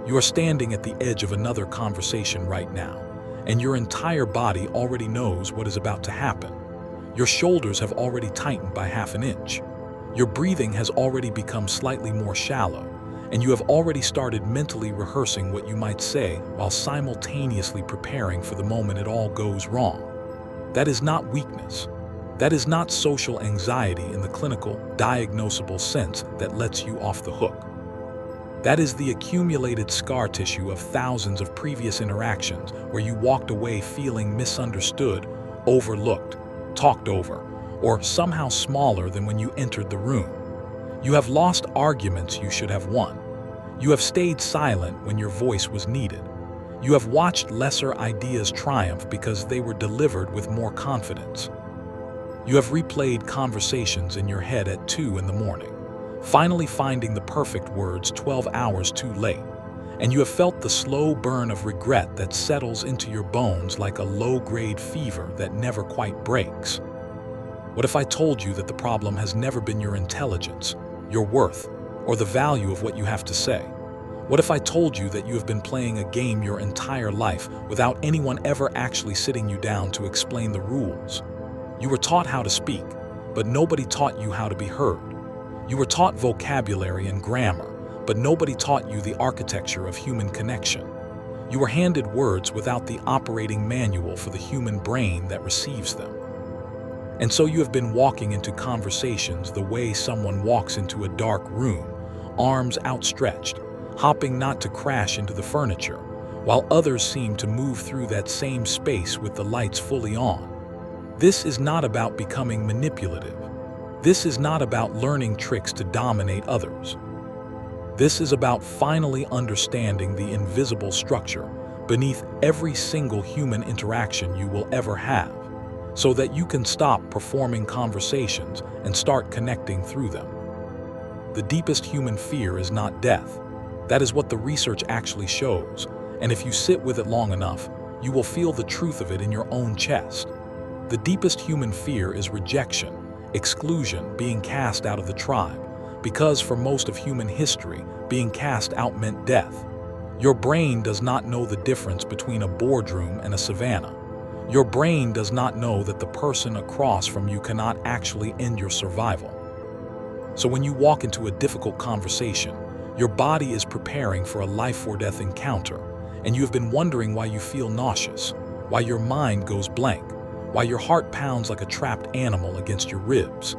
You are standing at the edge of another conversation right now, and your entire body already knows what is about to happen. Your shoulders have already tightened by half an inch. Your breathing has already become slightly more shallow, and you have already started mentally rehearsing what you might say while simultaneously preparing for the moment it all goes wrong. That is not weakness. That is not social anxiety in the clinical, diagnosable sense that lets you off the hook. That is the accumulated scar tissue of thousands of previous interactions where you walked away feeling misunderstood, overlooked, talked over, or somehow smaller than when you entered the room. You have lost arguments you should have won. You have stayed silent when your voice was needed. You have watched lesser ideas triumph because they were delivered with more confidence. You have replayed conversations in your head at 2 in the morning, finally finding the perfect words 12 hours too late, and you have felt the slow burn of regret that settles into your bones like a low-grade fever that never quite breaks. What if I told you that the problem has never been your intelligence, your worth, or the value of what you have to say? What if I told you that you have been playing a game your entire life without anyone ever actually sitting you down to explain the rules? You were taught how to speak, but nobody taught you how to be heard. You were taught vocabulary and grammar, but nobody taught you the architecture of human connection. You were handed words without the operating manual for the human brain that receives them. And so you have been walking into conversations the way someone walks into a dark room, arms outstretched, hopping not to crash into the furniture, while others seem to move through that same space with the lights fully on. This is not about becoming manipulative. This is not about learning tricks to dominate others. This is about finally understanding the invisible structure beneath every single human interaction you will ever have, so that you can stop performing conversations and start connecting through them. The deepest human fear is not death. That is what the research actually shows, and if you sit with it long enough, you will feel the truth of it in your own chest. The deepest human fear is rejection, exclusion, being cast out of the tribe, because for most of human history, being cast out meant death. Your brain does not know the difference between a boardroom and a savanna. Your brain does not know that the person across from you cannot actually end your survival. So when you walk into a difficult conversation, your body is preparing for a life-or-death encounter, and you have been wondering why you feel nauseous, why your mind goes blank, why your heart pounds like a trapped animal against your ribs.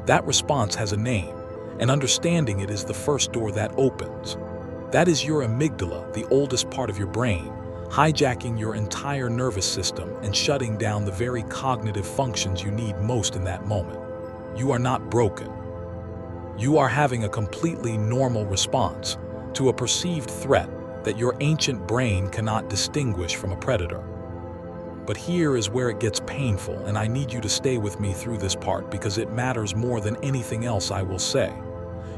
That response has a name, and understanding it is the first door that opens. That is your amygdala, the oldest part of your brain, hijacking your entire nervous system and shutting down the very cognitive functions you need most in that moment. You are not broken. You are having a completely normal response to a perceived threat that your ancient brain cannot distinguish from a predator. But here is where it gets painful, and I need you to stay with me through this part because it matters more than anything else I will say.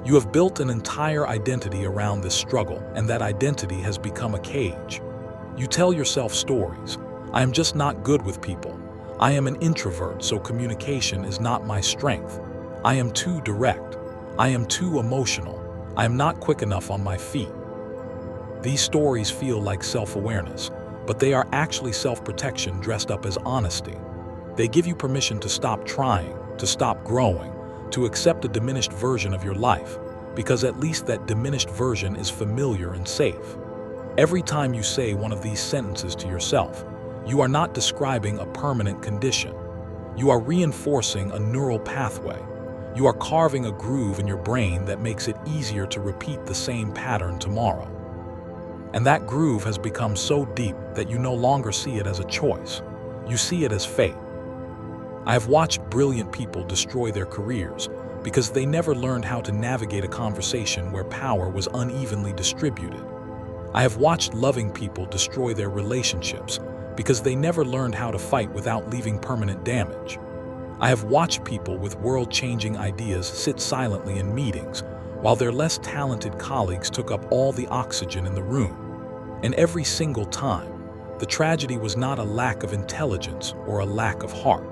You have built an entire identity around this struggle, and that identity has become a cage. You tell yourself stories. I am just not good with people. I am an introvert, so communication is not my strength. I am too direct. I am too emotional. I am not quick enough on my feet. These stories feel like self-awareness, but they are actually self-protection dressed up as honesty. They give you permission to stop trying, to stop growing, to accept a diminished version of your life, because at least that diminished version is familiar and safe. Every time you say one of these sentences to yourself, you are not describing a permanent condition. You are reinforcing a neural pathway. You are carving a groove in your brain that makes it easier to repeat the same pattern tomorrow. And that groove has become so deep that you no longer see it as a choice. You see it as fate. I have watched brilliant people destroy their careers because they never learned how to navigate a conversation where power was unevenly distributed. I have watched loving people destroy their relationships because they never learned how to fight without leaving permanent damage. I have watched people with world-changing ideas sit silently in meetings while their less talented colleagues took up all the oxygen in the room. And every single time, the tragedy was not a lack of intelligence or a lack of heart.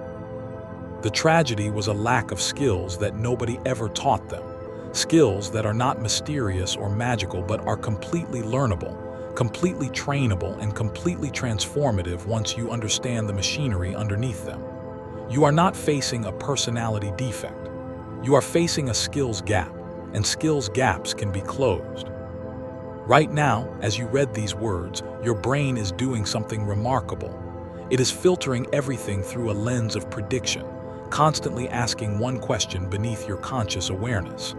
The tragedy was a lack of skills that nobody ever taught them, Skills that are not mysterious or magical but are completely learnable, completely trainable, and completely transformative once you understand the machinery underneath them. You are not facing a personality defect. You are facing a skills gap, and skills gaps can be closed. Right now, as you read these words, your brain is doing something remarkable. It is filtering everything through a lens of prediction, constantly asking one question beneath your conscious awareness.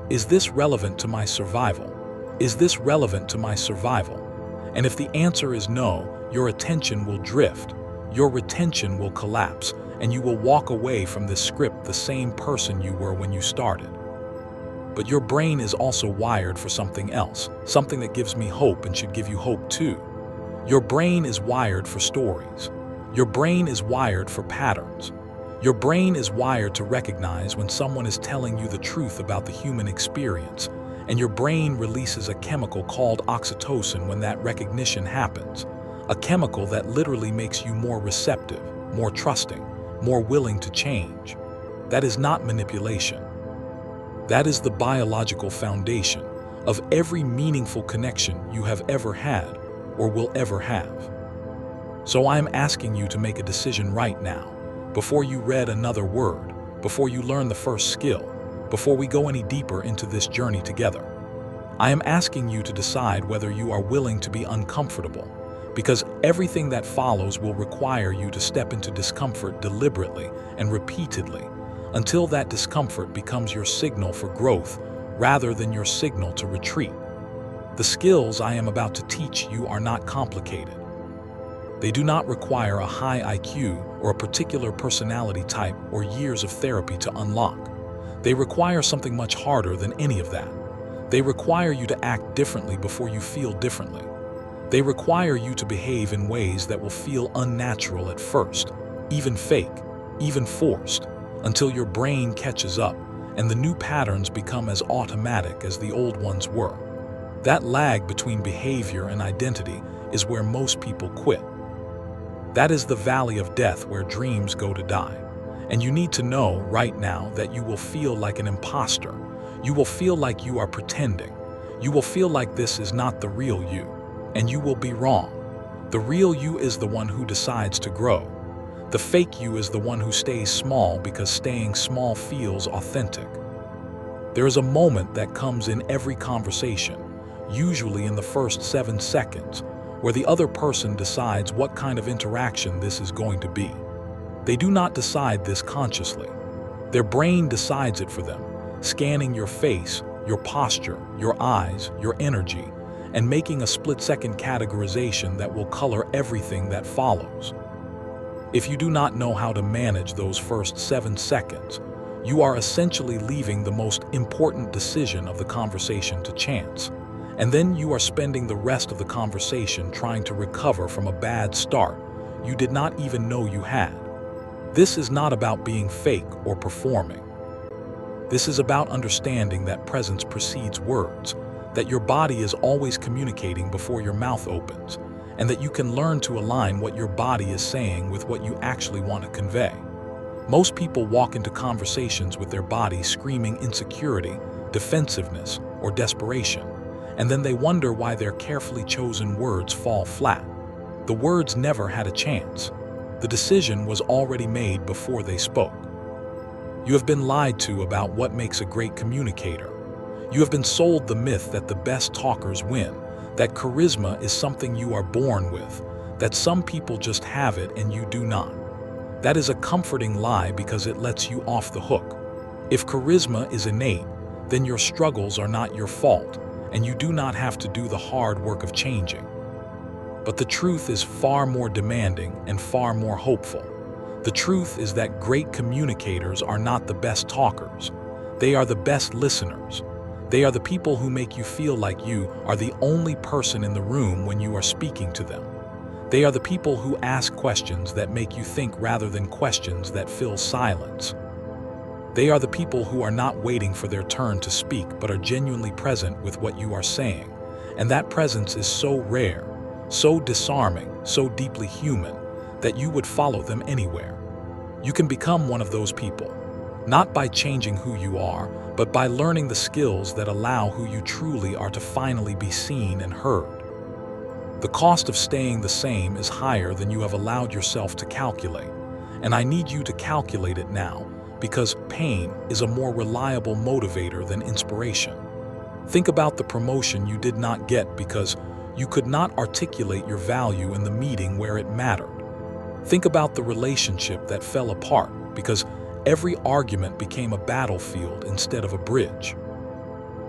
Is this relevant to my survival? Is this relevant to my survival? And if the answer is no, your attention will drift, your retention will collapse, and you will walk away from this script the same person you were when you started. But your brain is also wired for something else, something that gives me hope and should give you hope too. Your brain is wired for stories. Your brain is wired for patterns. Your brain is wired to recognize when someone is telling you the truth about the human experience, and your brain releases a chemical called oxytocin when that recognition happens, a chemical that literally makes you more receptive, more trusting, more willing to change. That is not manipulation. That is the biological foundation of every meaningful connection you have ever had or will ever have. So I am asking you to make a decision right now, before you read another word, before you learn the first skill, before we go any deeper into this journey together. I am asking you to decide whether you are willing to be uncomfortable, because everything that follows will require you to step into discomfort deliberately and repeatedly, until that discomfort becomes your signal for growth rather than your signal to retreat. The skills I am about to teach you are not complicated. They do not require a high IQ or a particular personality type or years of therapy to unlock. They require something much harder than any of that. They require you to act differently before you feel differently. They require you to behave in ways that will feel unnatural at first, even fake, even forced, until your brain catches up and the new patterns become as automatic as the old ones were. That lag between behavior and identity is where most people quit. That is the valley of death where dreams go to die. And you need to know right now that you will feel like an imposter. You will feel like you are pretending. You will feel like this is not the real you. And you will be wrong. The real you is the one who decides to grow. The fake you is the one who stays small because staying small feels authentic. There is a moment that comes in every conversation, usually in the first 7 seconds, where the other person decides what kind of interaction this is going to be. They do not decide this consciously. Their brain decides it for them, scanning your face, your posture, your eyes, your energy, and making a split-second categorization that will color everything that follows. If you do not know how to manage those first 7 seconds, you are essentially leaving the most important decision of the conversation to chance. And then you are spending the rest of the conversation trying to recover from a bad start you did not even know you had. This is not about being fake or performing. This is about understanding that presence precedes words, that your body is always communicating before your mouth opens, and that you can learn to align what your body is saying with what you actually want to convey. Most people walk into conversations with their body screaming insecurity, defensiveness, or desperation, and then they wonder why their carefully chosen words fall flat. The words never had a chance. The decision was already made before they spoke. You have been lied to about what makes a great communicator. You have been sold the myth that the best talkers win, that charisma is something you are born with, that some people just have it and you do not. That is a comforting lie because it lets you off the hook. If charisma is innate, then your struggles are not your fault, and you do not have to do the hard work of changing. But the truth is far more demanding and far more hopeful. The truth is that great communicators are not the best talkers. They are the best listeners. They are the people who make you feel like you are the only person in the room when you are speaking to them. They are the people who ask questions that make you think rather than questions that fill silence. They are the people who are not waiting for their turn to speak but are genuinely present with what you are saying. And that presence is so rare, so disarming, so deeply human, that you would follow them anywhere. You can become one of those people. Not by changing who you are, but by learning the skills that allow who you truly are to finally be seen and heard. The cost of staying the same is higher than you have allowed yourself to calculate, and I need you to calculate it now, because pain is a more reliable motivator than inspiration. Think about the promotion you did not get because you could not articulate your value in the meeting where it mattered. Think about the relationship that fell apart because every argument became a battlefield instead of a bridge.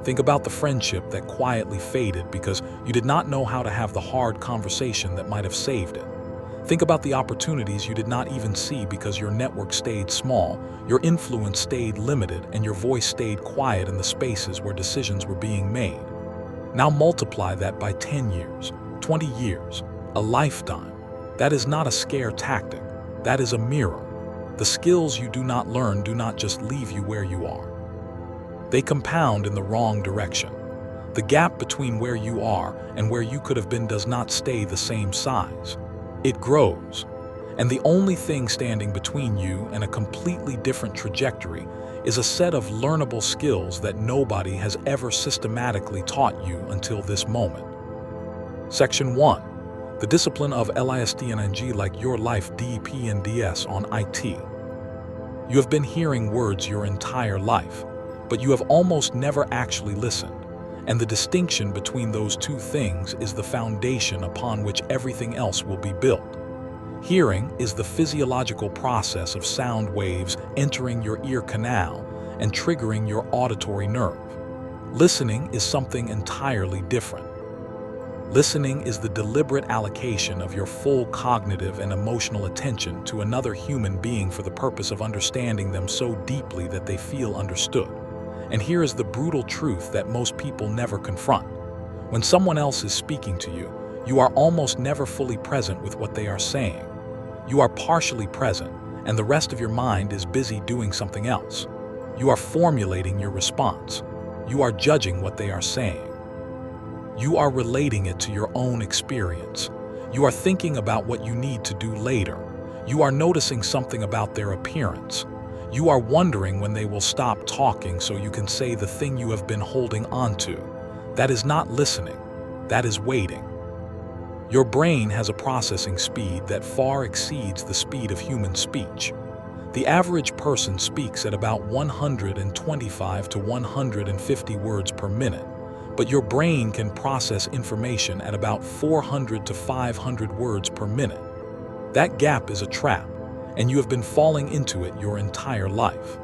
Think about the friendship that quietly faded because you did not know how to have the hard conversation that might have saved it. Think about the opportunities you did not even see because your network stayed small, your influence stayed limited, and your voice stayed quiet in the spaces where decisions were being made. Now multiply that by 10 years, 20 years, a lifetime. That is not a scare tactic. That is a mirror. The skills you do not learn do not just leave you where you are. They compound in the wrong direction. The gap between where you are and where you could have been does not stay the same size. It grows. And the only thing standing between you and a completely different trajectory is a set of learnable skills that nobody has ever systematically taught you until this moment. Section 1. The discipline of LISTNG like your life DPNDS on IT. You have been hearing words your entire life, but you have almost never actually listened. And the distinction between those two things is the foundation upon which everything else will be built. Hearing is the physiological process of sound waves entering your ear canal and triggering your auditory nerve. Listening is something entirely different. Listening is the deliberate allocation of your full cognitive and emotional attention to another human being for the purpose of understanding them so deeply that they feel understood. And here is the brutal truth that most people never confront. When someone else is speaking to you, you are almost never fully present with what they are saying. You are partially present, and the rest of your mind is busy doing something else. You are formulating your response. You are judging what they are saying. You are relating it to your own experience. You are thinking about what you need to do later. You are noticing something about their appearance. You are wondering when they will stop talking so you can say the thing you have been holding onto. That is not listening. That is waiting. Your brain has a processing speed that far exceeds the speed of human speech. The average person speaks at about 125 to 150 words per minute, but your brain can process information at about 400 to 500 words per minute. That gap is a trap, and you have been falling into it your entire life.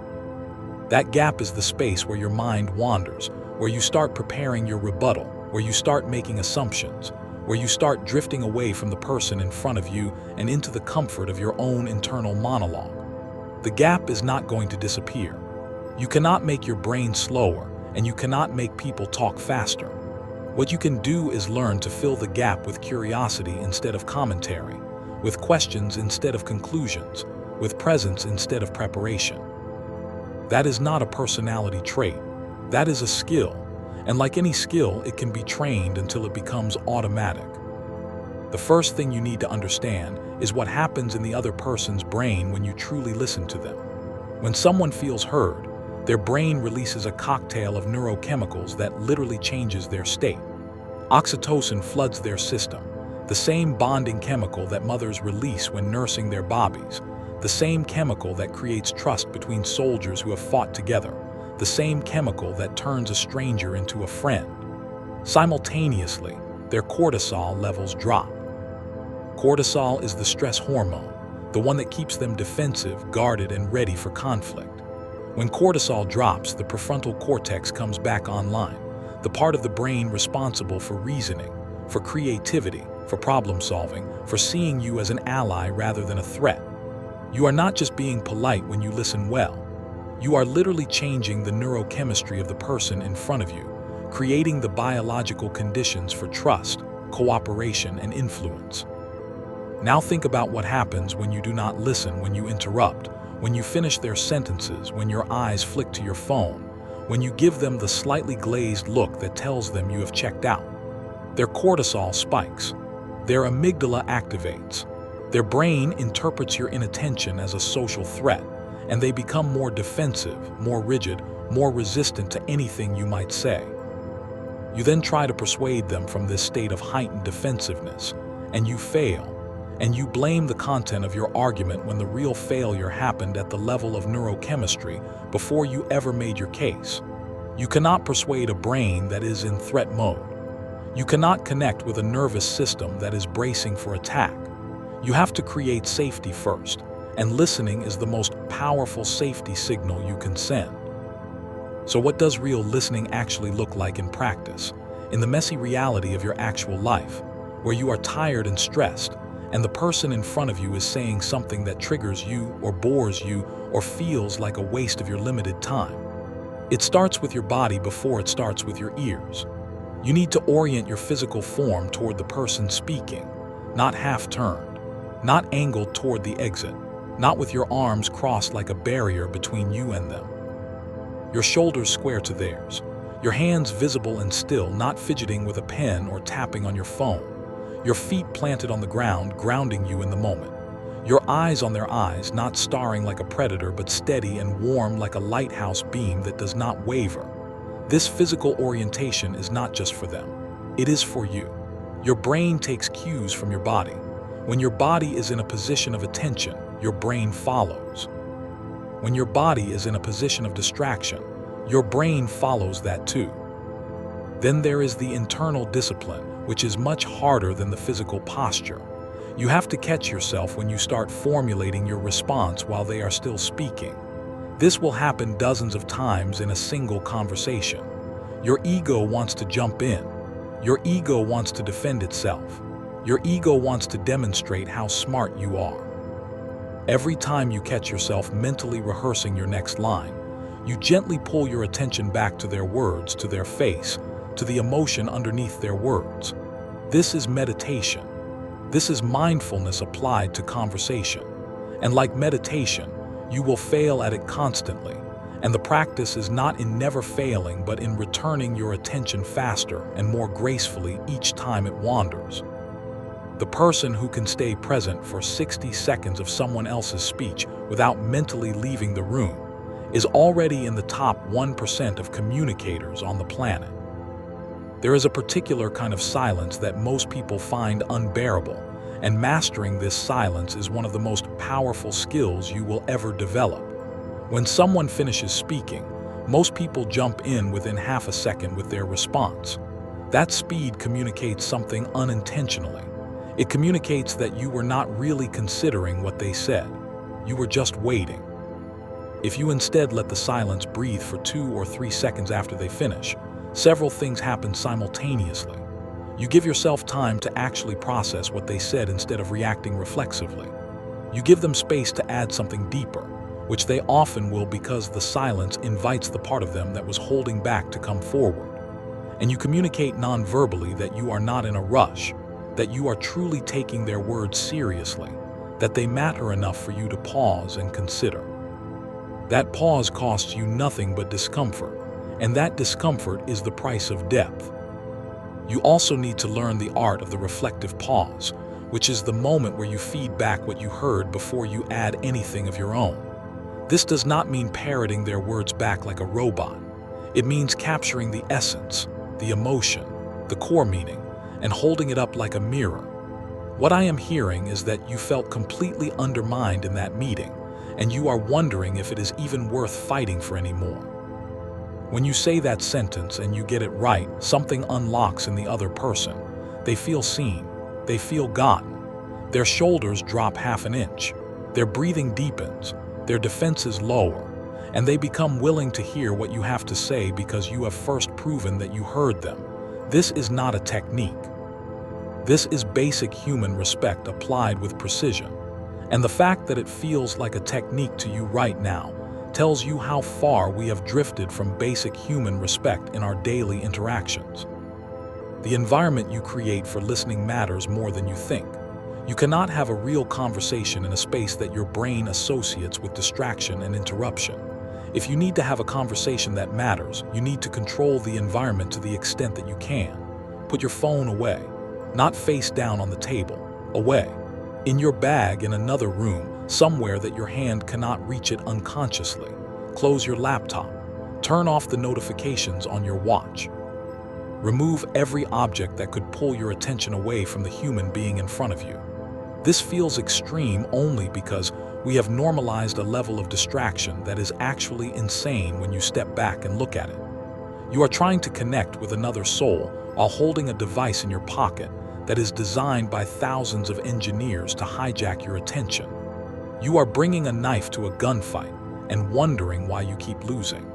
That gap is the space where your mind wanders, where you start preparing your rebuttal, where you start making assumptions, where you start drifting away from the person in front of you and into the comfort of your own internal monologue. The gap is not going to disappear. You cannot make your brain slower, and you cannot make people talk faster. What you can do is learn to fill the gap with curiosity instead of commentary, with questions instead of conclusions, with presence instead of preparation. That is not a personality trait. That is a skill, and like any skill, it can be trained until it becomes automatic. The first thing you need to understand is what happens in the other person's brain when you truly listen to them. When someone feels heard, their brain releases a cocktail of neurochemicals that literally changes their state. Oxytocin floods their system, the same bonding chemical that mothers release when nursing their babies, the same chemical that creates trust between soldiers who have fought together, the same chemical that turns a stranger into a friend. Simultaneously, their cortisol levels drop. Cortisol is the stress hormone, the one that keeps them defensive, guarded, and ready for conflict. When cortisol drops, the prefrontal cortex comes back online, the part of the brain responsible for reasoning, for creativity, for problem solving, for seeing you as an ally rather than a threat. You are not just being polite when you listen well. You are literally changing the neurochemistry of the person in front of you, creating the biological conditions for trust, cooperation, and influence. Now think about what happens when you do not listen, when you interrupt, when you finish their sentences, when your eyes flick to your phone, when you give them the slightly glazed look that tells them you have checked out. Their cortisol spikes. Their amygdala activates. Their brain interprets your inattention as a social threat, and they become more defensive, more rigid, more resistant to anything you might say. You then try to persuade them from this state of heightened defensiveness, and you fail, and you blame the content of your argument when the real failure happened at the level of neurochemistry before you ever made your case. You cannot persuade a brain that is in threat mode. You cannot connect with a nervous system that is bracing for attack. You have to create safety first, and listening is the most powerful safety signal you can send. So what does real listening actually look like in practice, in the messy reality of your actual life, where you are tired and stressed, and the person in front of you is saying something that triggers you or bores you or feels like a waste of your limited time? It starts with your body before it starts with your ears. You need to orient your physical form toward the person speaking, not half-turned, not angled toward the exit, not with your arms crossed like a barrier between you and them. Your shoulders square to theirs, your hands visible and still, not fidgeting with a pen or tapping on your phone. Your feet planted on the ground, grounding you in the moment. Your eyes on their eyes, not staring like a predator, but steady and warm like a lighthouse beam that does not waver. This physical orientation is not just for them. It is for you. Your brain takes cues from your body. When your body is in a position of attention, your brain follows. When your body is in a position of distraction, your brain follows that too. Then there is the internal discipline, which is much harder than the physical posture. You have to catch yourself when you start formulating your response while they are still speaking. This will happen dozens of times in a single conversation. Your ego wants to jump in. Your ego wants to defend itself. Your ego wants to demonstrate how smart you are. Every time you catch yourself mentally rehearsing your next line, you gently pull your attention back to their words, to their face, to the emotion underneath their words. This is meditation. This is mindfulness applied to conversation. And like meditation, you will fail at it constantly. And the practice is not in never failing, but in returning your attention faster and more gracefully each time it wanders. The person who can stay present for 60 seconds of someone else's speech without mentally leaving the room is already in the top 1% of communicators on the planet. There is a particular kind of silence that most people find unbearable, and mastering this silence is one of the most powerful skills you will ever develop. When someone finishes speaking, most people jump in within half a second with their response. That speed communicates something unintentionally. It communicates that you were not really considering what they said. You were just waiting. If you instead let the silence breathe for 2 or 3 seconds after they finish, several things happen simultaneously. You give yourself time to actually process what they said instead of reacting reflexively. You give them space to add something deeper, which they often will because the silence invites the part of them that was holding back to come forward. And you communicate non-verbally that you are not in a rush, that you are truly taking their words seriously, that they matter enough for you to pause and consider. That pause costs you nothing but discomfort, and that discomfort is the price of depth. You also need to learn the art of the reflective pause, which is the moment where you feed back what you heard before you add anything of your own. This does not mean parroting their words back like a robot. It means capturing the essence, the emotion, the core meaning, and holding it up like a mirror. What I am hearing is that you felt completely undermined in that meeting, and you are wondering if it is even worth fighting for anymore. When you say that sentence and you get it right, something unlocks in the other person. They feel seen. They feel gotten. Their shoulders drop half an inch. Their breathing deepens. Their defenses lower. And they become willing to hear what you have to say because you have first proven that you heard them. This is not a technique. This is basic human respect applied with precision. And the fact that it feels like a technique to you right now tells you how far we have drifted from basic human respect in our daily interactions. The environment you create for listening matters more than you think. You cannot have a real conversation in a space that your brain associates with distraction and interruption. If you need to have a conversation that matters, you need to control the environment to the extent that you can. Put your phone away, not face down on the table, away. In your bag in another room, somewhere that your hand cannot reach it unconsciously. Close your laptop. Turn off the notifications on your watch. Remove every object that could pull your attention away from the human being in front of you. This feels extreme only because we have normalized a level of distraction that is actually insane when you step back and look at it. You are trying to connect with another soul while holding a device in your pocket that is designed by thousands of engineers to hijack your attention. You are bringing a knife to a gunfight and wondering why you keep losing.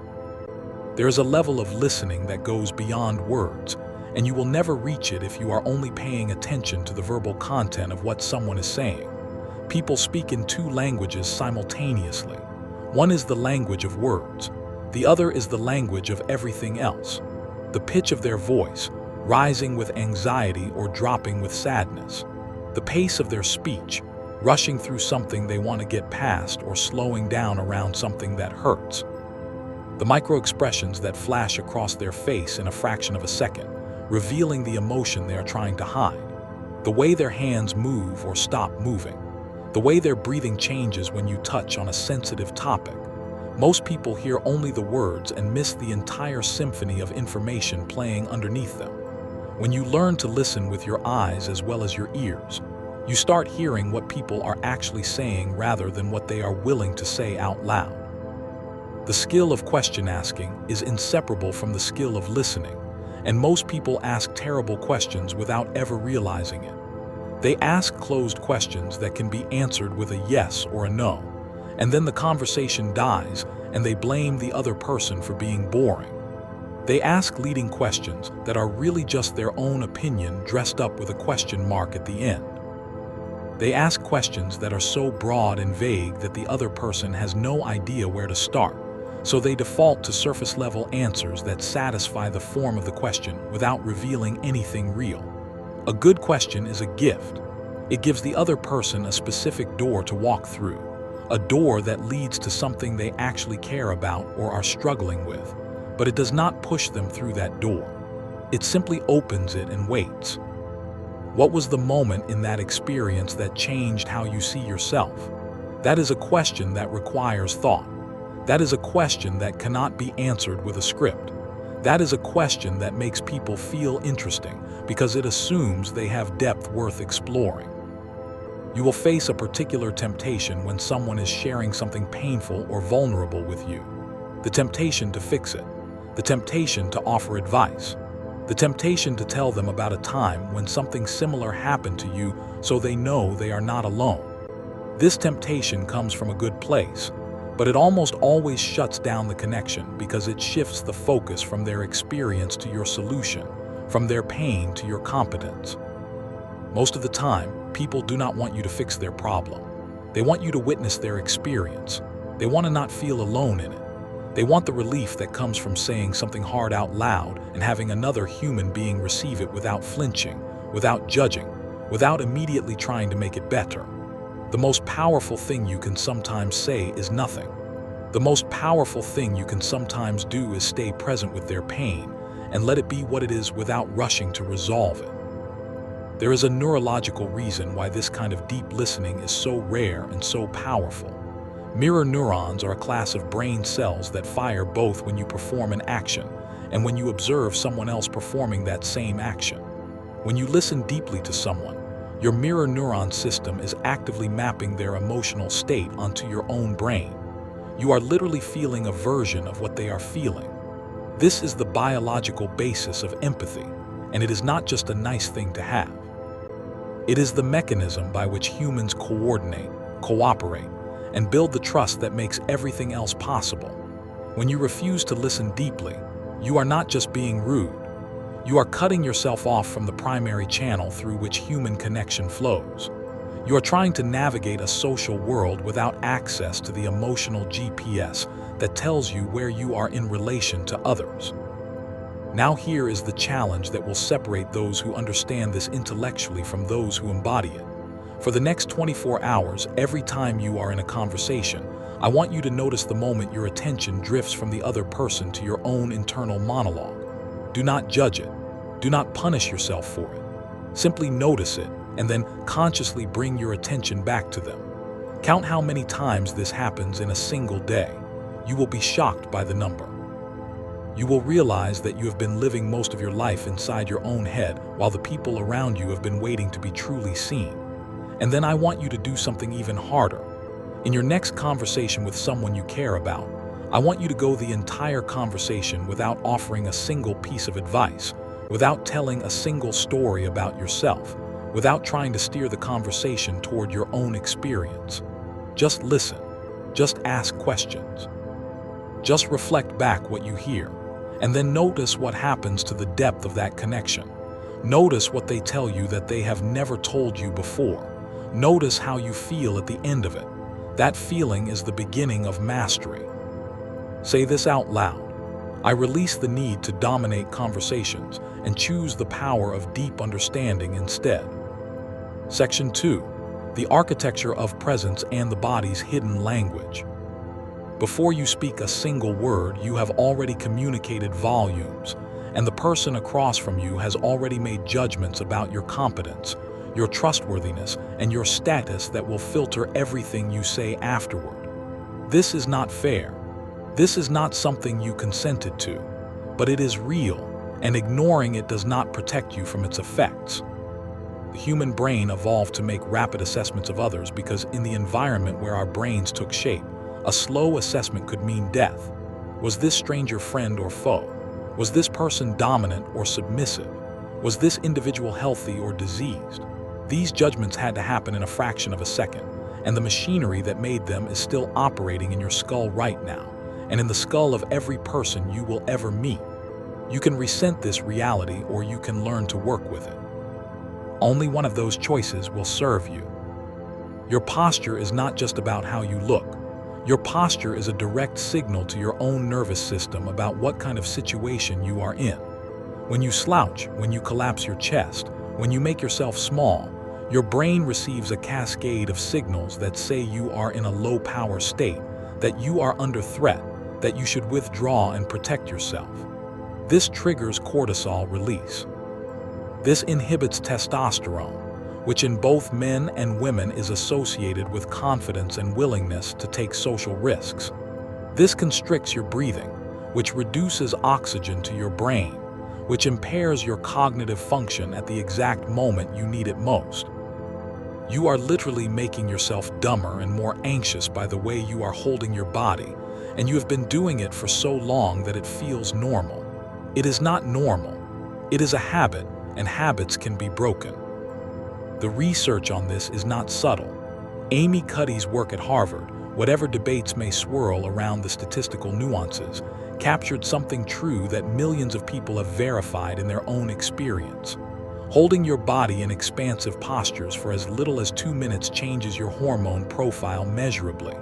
There is a level of listening that goes beyond words, and you will never reach it if you are only paying attention to the verbal content of what someone is saying. People speak in two languages simultaneously. One is the language of words. The other is the language of everything else. The pitch of their voice, rising with anxiety or dropping with sadness. The pace of their speech, rushing through something they want to get past or slowing down around something that hurts. The micro-expressions that flash across their face in a fraction of a second, revealing the emotion they are trying to hide. The way their hands move or stop moving. The way their breathing changes when you touch on a sensitive topic. Most people hear only the words and miss the entire symphony of information playing underneath them. When you learn to listen with your eyes as well as your ears, you start hearing what people are actually saying rather than what they are willing to say out loud. The skill of question asking is inseparable from the skill of listening, and most people ask terrible questions without ever realizing it. They ask closed questions that can be answered with a yes or a no, and then the conversation dies and they blame the other person for being boring. They ask leading questions that are really just their own opinion dressed up with a question mark at the end. They ask questions that are so broad and vague that the other person has no idea where to start, so they default to surface-level answers that satisfy the form of the question without revealing anything real. A good question is a gift. It gives the other person a specific door to walk through, a door that leads to something they actually care about or are struggling with, but it does not push them through that door. It simply opens it and waits. What was the moment in that experience that changed how you see yourself? That is a question that requires thought. That is a question that cannot be answered with a script. That is a question that makes people feel interesting because it assumes they have depth worth exploring. You will face a particular temptation when someone is sharing something painful or vulnerable with you. The temptation to fix it. The temptation to offer advice. The temptation to tell them about a time when something similar happened to you so they know they are not alone. This temptation comes from a good place, but it almost always shuts down the connection because it shifts the focus from their experience to your solution, from their pain to your competence. Most of the time, people do not want you to fix their problem. They want you to witness their experience. They want to not feel alone in it. They want the relief that comes from saying something hard out loud and having another human being receive it without flinching, without judging, without immediately trying to make it better. The most powerful thing you can sometimes say is nothing. The most powerful thing you can sometimes do is stay present with their pain and let it be what it is without rushing to resolve it. There is a neurological reason why this kind of deep listening is so rare and so powerful. Mirror neurons are a class of brain cells that fire both when you perform an action and when you observe someone else performing that same action. When you listen deeply to someone, your mirror neuron system is actively mapping their emotional state onto your own brain. You are literally feeling a version of what they are feeling. This is the biological basis of empathy, and it is not just a nice thing to have. It is the mechanism by which humans coordinate, cooperate, and build the trust that makes everything else possible. When you refuse to listen deeply, you are not just being rude. You are cutting yourself off from the primary channel through which human connection flows. You are trying to navigate a social world without access to the emotional GPS that tells you where you are in relation to others. Now here is the challenge that will separate those who understand this intellectually from those who embody it. For the next 24 hours, every time you are in a conversation, I want you to notice the moment your attention drifts from the other person to your own internal monologue. Do not judge it. Do not punish yourself for it. Simply notice it, and then consciously bring your attention back to them. Count how many times this happens in a single day. You will be shocked by the number. You will realize that you have been living most of your life inside your own head while the people around you have been waiting to be truly seen. And then I want you to do something even harder. In your next conversation with someone you care about, I want you to go the entire conversation without offering a single piece of advice, without telling a single story about yourself, without trying to steer the conversation toward your own experience. Just listen. Just ask questions. Just reflect back what you hear, and then notice what happens to the depth of that connection. Notice what they tell you that they have never told you before. Notice how you feel at the end of it. That feeling is the beginning of mastery. Say this out loud. I release the need to dominate conversations and choose the power of deep understanding instead. Section 2. The architecture of presence and the body's hidden language. Before you speak a single word, you have already communicated volumes, and the person across from you has already made judgments about your competence, your trustworthiness, and your status that will filter everything you say afterward. This is not fair. This is not something you consented to, but it is real, and ignoring it does not protect you from its effects. The human brain evolved to make rapid assessments of others because in the environment where our brains took shape, a slow assessment could mean death. Was this stranger friend or foe? Was this person dominant or submissive? Was this individual healthy or diseased? These judgments had to happen in a fraction of a second, and the machinery that made them is still operating in your skull right now, and in the skull of every person you will ever meet. You can resent this reality or you can learn to work with it. Only one of those choices will serve you. Your posture is not just about how you look. Your posture is a direct signal to your own nervous system about what kind of situation you are in. When you slouch, when you collapse your chest, when you make yourself small, your brain receives a cascade of signals that say you are in a low-power state, that you are under threat, that you should withdraw and protect yourself. This triggers cortisol release. This inhibits testosterone, which in both men and women is associated with confidence and willingness to take social risks. This constricts your breathing, which reduces oxygen to your brain, which impairs your cognitive function at the exact moment you need it most. You are literally making yourself dumber and more anxious by the way you are holding your body, and you have been doing it for so long that it feels normal. It is not normal. It is a habit, and habits can be broken. The research on this is not subtle. Amy Cuddy's work at Harvard, whatever debates may swirl around the statistical nuances, captured something true that millions of people have verified in their own experience. Holding your body in expansive postures for as little as 2 minutes changes your hormone profile measurably.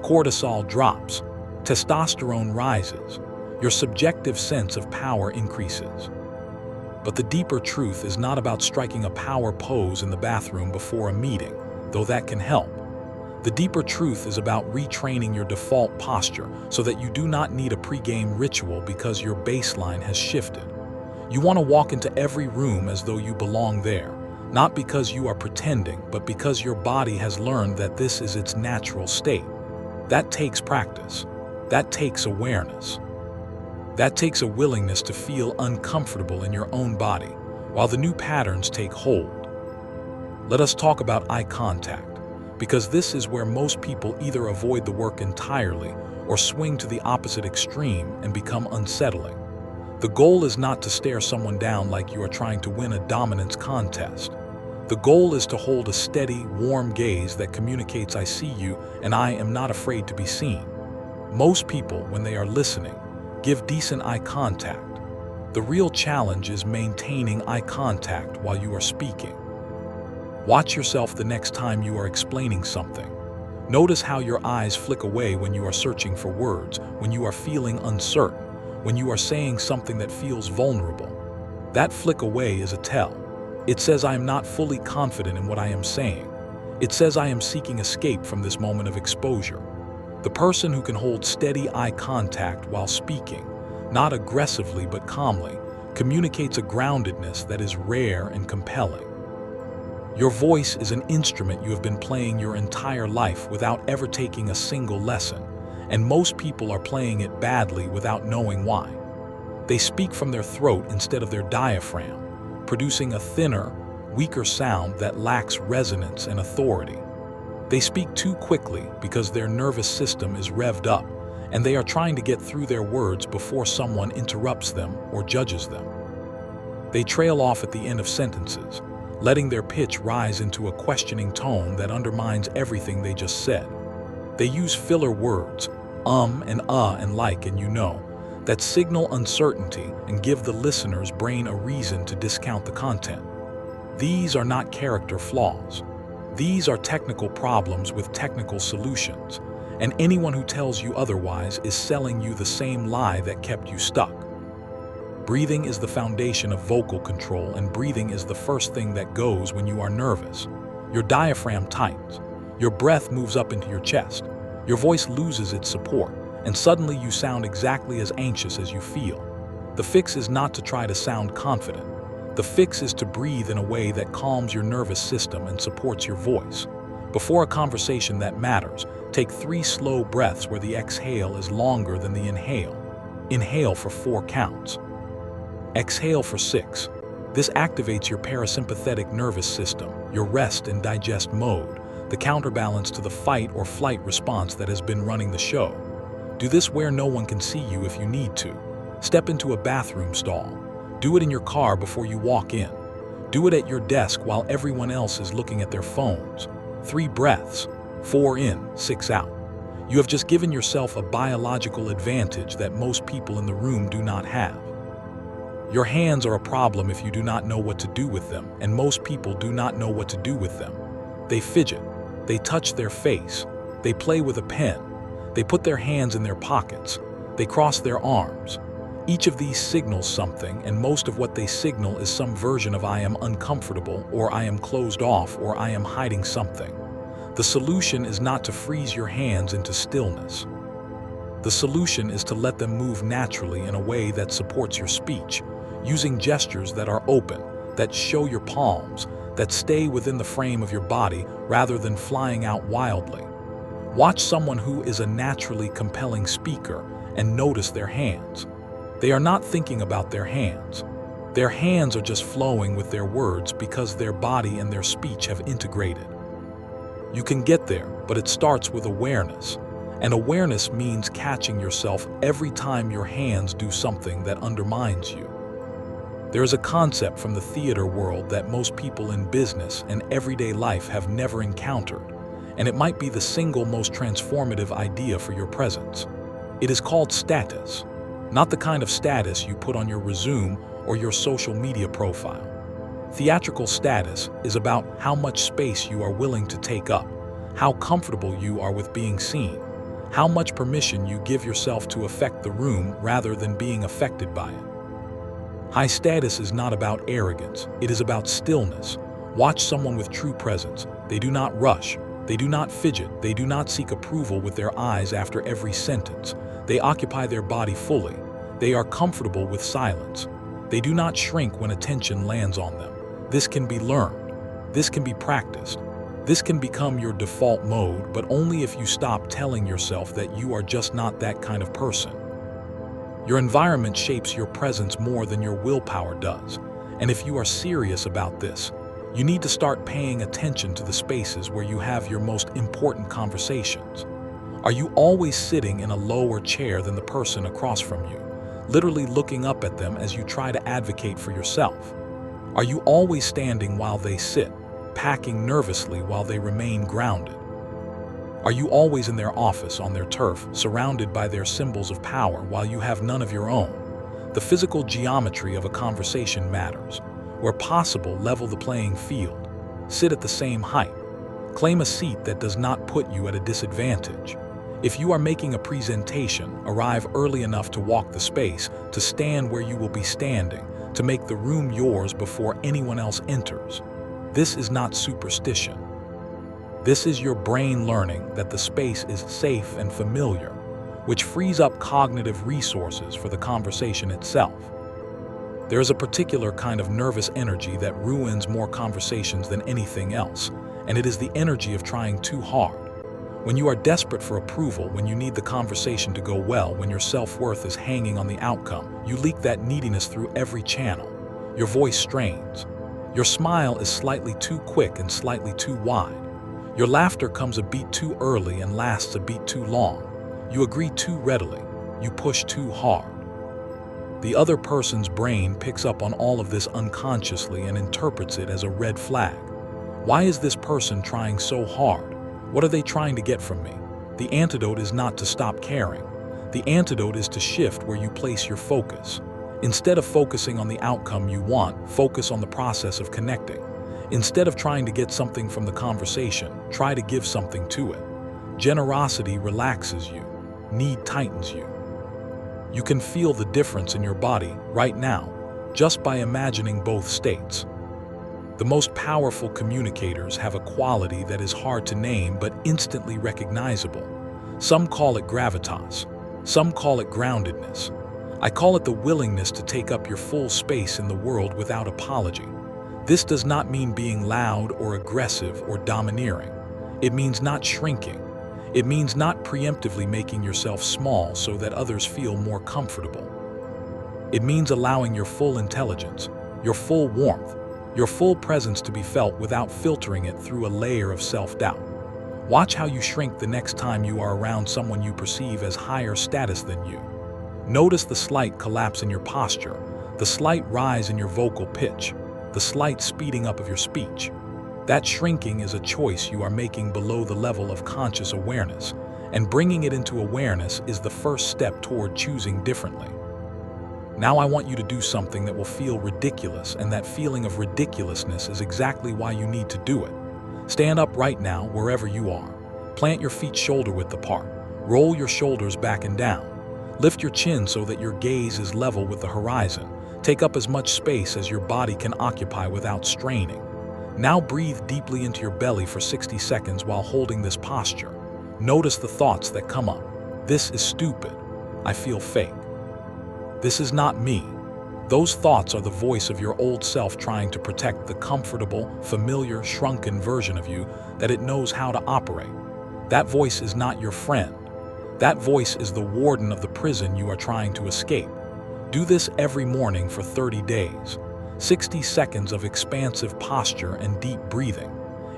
Cortisol drops, testosterone rises, your subjective sense of power increases. But the deeper truth is not about striking a power pose in the bathroom before a meeting, though that can help. The deeper truth is about retraining your default posture so that you do not need a pre-game ritual because your baseline has shifted. You want to walk into every room as though you belong there, not because you are pretending, but because your body has learned that this is its natural state. That takes practice. That takes awareness. That takes a willingness to feel uncomfortable in your own body while the new patterns take hold. Let us talk about eye contact, because this is where most people either avoid the work entirely or swing to the opposite extreme and become unsettling. The goal is not to stare someone down like you are trying to win a dominance contest. The goal is to hold a steady, warm gaze that communicates I see you and I am not afraid to be seen. Most people, when they are listening, give decent eye contact. The real challenge is maintaining eye contact while you are speaking. Watch yourself the next time you are explaining something. Notice how your eyes flick away when you are searching for words, when you are feeling uncertain, when you are saying something that feels vulnerable. That flick away is a tell. It says I am not fully confident in what I am saying. It says I am seeking escape from this moment of exposure. The person who can hold steady eye contact while speaking, not aggressively but calmly, communicates a groundedness that is rare and compelling. Your voice is an instrument you have been playing your entire life without ever taking a single lesson, and most people are playing it badly without knowing why. They speak from their throat instead of their diaphragm, producing a thinner, weaker sound that lacks resonance and authority. They speak too quickly because their nervous system is revved up, and they are trying to get through their words before someone interrupts them or judges them. They trail off at the end of sentences, letting their pitch rise into a questioning tone that undermines everything they just said. They use filler words, and like and you know, that signal uncertainty and give the listener's brain a reason to discount the content. These are not character flaws. These are technical problems with technical solutions, and anyone who tells you otherwise is selling you the same lie that kept you stuck. Breathing is the foundation of vocal control, and breathing is the first thing that goes when you are nervous. Your diaphragm tightens, your breath moves up into your chest, your voice loses its support, and suddenly you sound exactly as anxious as you feel. The fix is not to try to sound confident. The fix is to breathe in a way that calms your nervous system and supports your voice. Before a conversation that matters, take 3 slow breaths where the exhale is longer than the inhale. Inhale for 4 counts. Exhale for 6. This activates your parasympathetic nervous system, your rest and digest mode, the counterbalance to the fight or flight response that has been running the show. Do this where no one can see you if you need to. Step into a bathroom stall. Do it in your car before you walk in. Do it at your desk while everyone else is looking at their phones. 3 breaths, 4 in, 6 out. You have just given yourself a biological advantage that most people in the room do not have. Your hands are a problem if you do not know what to do with them, and most people do not know what to do with them. They fidget, they touch their face, they play with a pen, they put their hands in their pockets, they cross their arms. Each of these signals something, and most of what they signal is some version of I am uncomfortable, or I am closed off, or I am hiding something. The solution is not to freeze your hands into stillness. The solution is to let them move naturally in a way that supports your speech, using gestures that are open, that show your palms, that stay within the frame of your body rather than flying out wildly. Watch someone who is a naturally compelling speaker and notice their hands. They are not thinking about their hands. Their hands are just flowing with their words because their body and their speech have integrated. You can get there, but it starts with awareness. And awareness means catching yourself every time your hands do something that undermines you. There is a concept from the theater world that most people in business and everyday life have never encountered, and it might be the single most transformative idea for your presence. It is called status. Not the kind of status you put on your resume or your social media profile. Theatrical status is about how much space you are willing to take up, how comfortable you are with being seen, how much permission you give yourself to affect the room rather than being affected by it. High status is not about arrogance, it is about stillness. Watch someone with true presence. They do not rush, they do not fidget, they do not seek approval with their eyes after every sentence. They occupy their body fully. They are comfortable with silence. They do not shrink when attention lands on them. This can be learned. This can be practiced. This can become your default mode, but only if you stop telling yourself that you are just not that kind of person. Your environment shapes your presence more than your willpower does. And if you are serious about this, you need to start paying attention to the spaces where you have your most important conversations. Are you always sitting in a lower chair than the person across from you, literally looking up at them as you try to advocate for yourself? Are you always standing while they sit, packing nervously while they remain grounded? Are you always in their office on their turf, surrounded by their symbols of power while you have none of your own? The physical geometry of a conversation matters. Where possible, level the playing field. Sit at the same height. Claim a seat that does not put you at a disadvantage. If you are making a presentation, arrive early enough to walk the space, to stand where you will be standing, to make the room yours before anyone else enters. This is not superstition. This is your brain learning that the space is safe and familiar, which frees up cognitive resources for the conversation itself. There is a particular kind of nervous energy that ruins more conversations than anything else, and it is the energy of trying too hard. When you are desperate for approval, when you need the conversation to go well, when your self-worth is hanging on the outcome, you leak that neediness through every channel. Your voice strains. Your smile is slightly too quick and slightly too wide. Your laughter comes a beat too early and lasts a beat too long. You agree too readily. You push too hard. The other person's brain picks up on all of this unconsciously and interprets it as a red flag. Why is this person trying so hard? What are they trying to get from me? The antidote is not to stop caring. The antidote is to shift where you place your focus. Instead of focusing on the outcome you want, focus on the process of connecting. Instead of trying to get something from the conversation, try to give something to it. Generosity relaxes you. Need tightens you. You can feel the difference in your body right now just by imagining both states. The most powerful communicators have a quality that is hard to name but instantly recognizable. Some call it gravitas. Some call it groundedness. I call it the willingness to take up your full space in the world without apology. This does not mean being loud or aggressive or domineering. It means not shrinking. It means not preemptively making yourself small so that others feel more comfortable. It means allowing your full intelligence, your full warmth, your full presence to be felt without filtering it through a layer of self-doubt. Watch how you shrink the next time you are around someone you perceive as higher status than you. Notice the slight collapse in your posture, the slight rise in your vocal pitch, the slight speeding up of your speech. That shrinking is a choice you are making below the level of conscious awareness, and bringing it into awareness is the first step toward choosing differently. Now I want you to do something that will feel ridiculous, and that feeling of ridiculousness is exactly why you need to do it. Stand up right now, wherever you are. Plant your feet shoulder-width apart. Roll your shoulders back and down. Lift your chin so that your gaze is level with the horizon. Take up as much space as your body can occupy without straining. Now breathe deeply into your belly for 60 seconds while holding this posture. Notice the thoughts that come up. This is stupid. I feel fake. This is not me. Those thoughts are the voice of your old self trying to protect the comfortable, familiar, shrunken version of you that it knows how to operate. That voice is not your friend. That voice is the warden of the prison you are trying to escape. Do this every morning for 30 days. 60 seconds of expansive posture and deep breathing.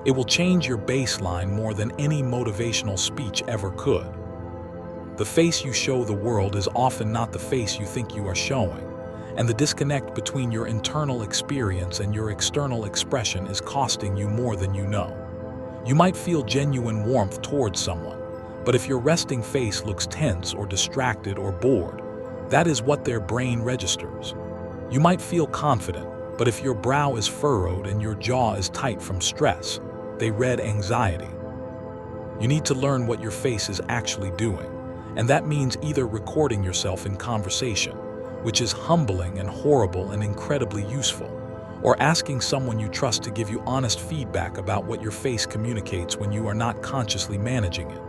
It will change your baseline more than any motivational speech ever could. The face you show the world is often not the face you think you are showing, and the disconnect between your internal experience and your external expression is costing you more than you know. You might feel genuine warmth towards someone, but if your resting face looks tense or distracted or bored, that is what their brain registers. You might feel confident, but if your brow is furrowed and your jaw is tight from stress, they read anxiety. You need to learn what your face is actually doing, and that means either recording yourself in conversation, which is humbling and horrible and incredibly useful, or asking someone you trust to give you honest feedback about what your face communicates when you are not consciously managing it.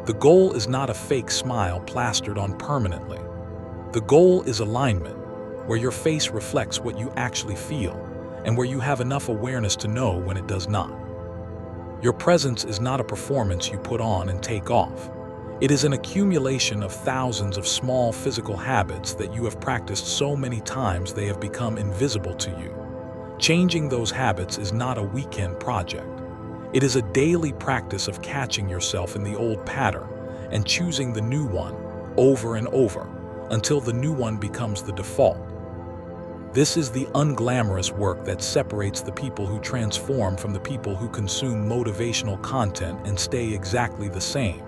The goal is not a fake smile plastered on permanently. The goal is alignment, where your face reflects what you actually feel, and where you have enough awareness to know when it does not. Your presence is not a performance you put on and take off. It is an accumulation of thousands of small physical habits that you have practiced so many times they have become invisible to you. Changing those habits is not a weekend project. It is a daily practice of catching yourself in the old pattern and choosing the new one over and over until the new one becomes the default. This is the unglamorous work that separates the people who transform from the people who consume motivational content and stay exactly the same.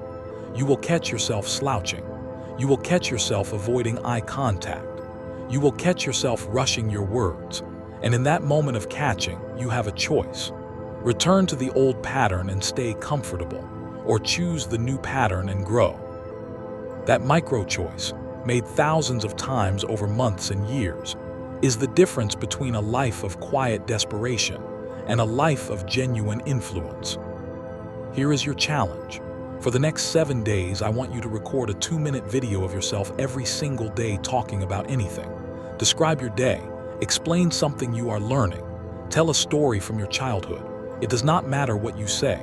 You will catch yourself slouching. You will catch yourself avoiding eye contact. You will catch yourself rushing your words. And in that moment of catching, you have a choice. Return to the old pattern and stay comfortable, or choose the new pattern and grow. That micro-choice, made thousands of times over months and years, is the difference between a life of quiet desperation and a life of genuine influence. Here is your challenge. For the next 7 days, I want you to record a 2-minute video of yourself every single day talking about anything. Describe your day, Explain something you are learning. Tell a story from your childhood. It does not matter what you say.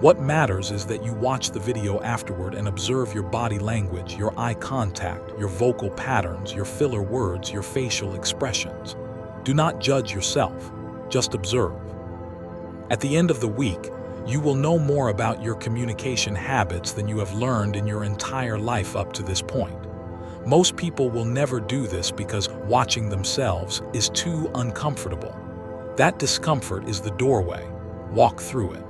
What matters is that you watch the video afterward and observe your body language, your eye contact, your vocal patterns, your filler words, your facial expressions. Do not judge yourself, just observe. At the end of the week, you will know more about your communication habits than you have learned in your entire life up to this point. Most people will never do this because watching themselves is too uncomfortable. That discomfort is the doorway. Walk through it.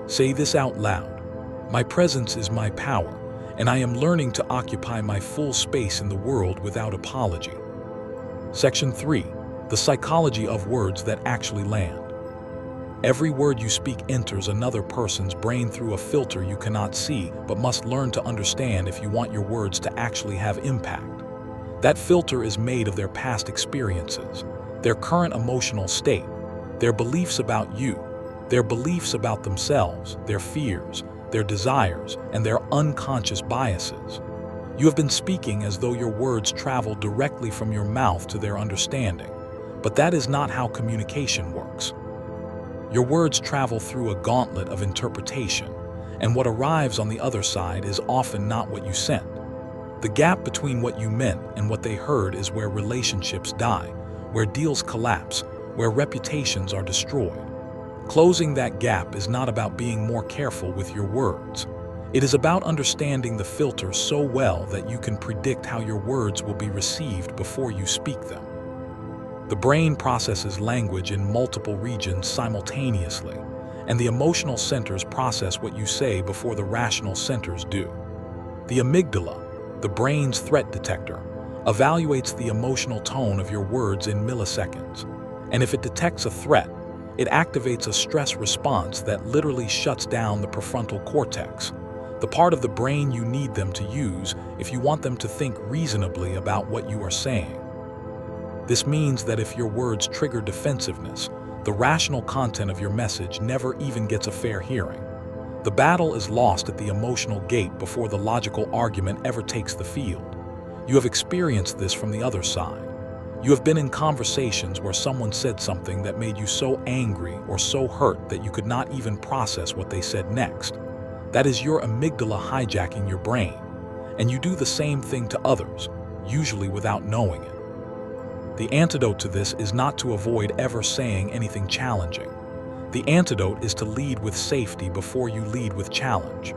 Say this out loud. My presence is my power, and I am learning to occupy my full space in the world without apology. Section 3. The psychology of words that actually land. Every word you speak enters another person's brain through a filter you cannot see but must learn to understand if you want your words to actually have impact. That filter is made of their past experiences, their current emotional state, their beliefs about you, their beliefs about themselves, their fears, their desires, and their unconscious biases. You have been speaking as though your words travel directly from your mouth to their understanding, but that is not how communication works. Your words travel through a gauntlet of interpretation, and what arrives on the other side is often not what you sent. The gap between what you meant and what they heard is where relationships die, where deals collapse, where reputations are destroyed. Closing that gap is not about being more careful with your words. It is about understanding the filter so well that you can predict how your words will be received before you speak them. The brain processes language in multiple regions simultaneously, and the emotional centers process what you say before the rational centers do. The amygdala, the brain's threat detector, evaluates the emotional tone of your words in milliseconds, and if it detects a threat, it activates a stress response that literally shuts down the prefrontal cortex, the part of the brain you need them to use if you want them to think reasonably about what you are saying. This means that if your words trigger defensiveness, the rational content of your message never even gets a fair hearing. The battle is lost at the emotional gate before the logical argument ever takes the field. You have experienced this from the other side. You have been in conversations where someone said something that made you so angry or so hurt that you could not even process what they said next. That is your amygdala hijacking your brain, and you do the same thing to others, usually without knowing it. The antidote to this is not to avoid ever saying anything challenging. The antidote is to lead with safety before you lead with challenge.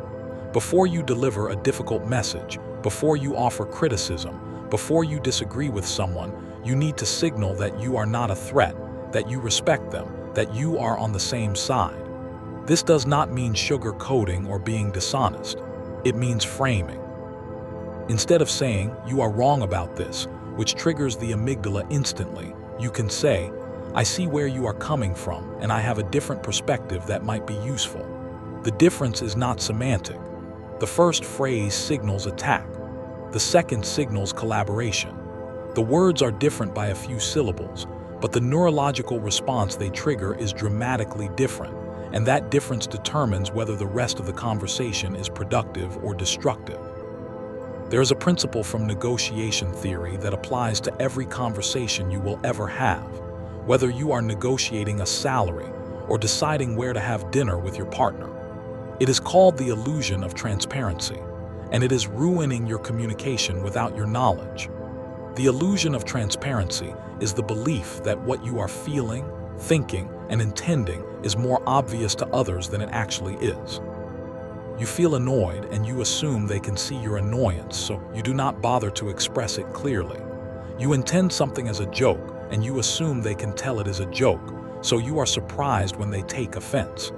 Before you deliver a difficult message, before you offer criticism, before you disagree with someone, you need to signal that you are not a threat, that you respect them, that you are on the same side. This does not mean sugarcoating or being dishonest. It means framing. Instead of saying, "You are wrong about this," which triggers the amygdala instantly, you can say, "I see where you are coming from, and I have a different perspective that might be useful." The difference is not semantic. The first phrase signals attack. The second signals collaboration. The words are different by a few syllables, but the neurological response they trigger is dramatically different, and that difference determines whether the rest of the conversation is productive or destructive. There is a principle from negotiation theory that applies to every conversation you will ever have, whether you are negotiating a salary or deciding where to have dinner with your partner. It is called the illusion of transparency, and it is ruining your communication without your knowledge. The illusion of transparency is the belief that what you are feeling, thinking, and intending is more obvious to others than it actually is. You feel annoyed and you assume they can see your annoyance, so you do not bother to express it clearly. You intend something as a joke and you assume they can tell it is a joke, so you are surprised when they take offense.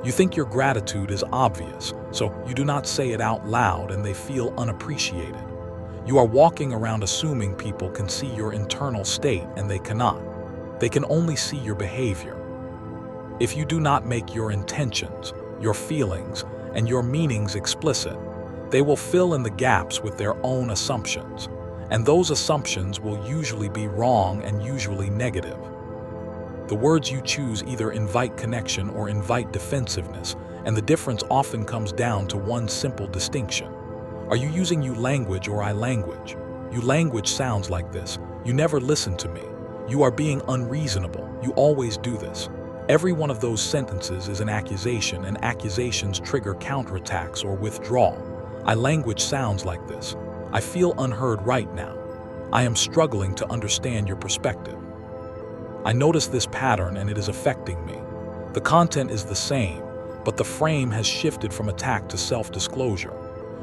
You think your gratitude is obvious, so you do not say it out loud and they feel unappreciated. You are walking around assuming people can see your internal state and they cannot. They can only see your behavior. If you do not make your intentions, your feelings, and your meanings explicit, they will fill in the gaps with their own assumptions, and those assumptions will usually be wrong and usually negative. The words you choose either invite connection or invite defensiveness, and the difference often comes down to one simple distinction. Are you using you language or I language? You language sounds like this. You never listen to me. "You are being unreasonable. You always do this." Every one of those sentences is an accusation, and accusations trigger counterattacks or withdrawal. "My language sounds like this. I feel unheard right now. I am struggling to understand your perspective. I notice this pattern and it is affecting me." The content is the same, but the frame has shifted from attack to self-disclosure.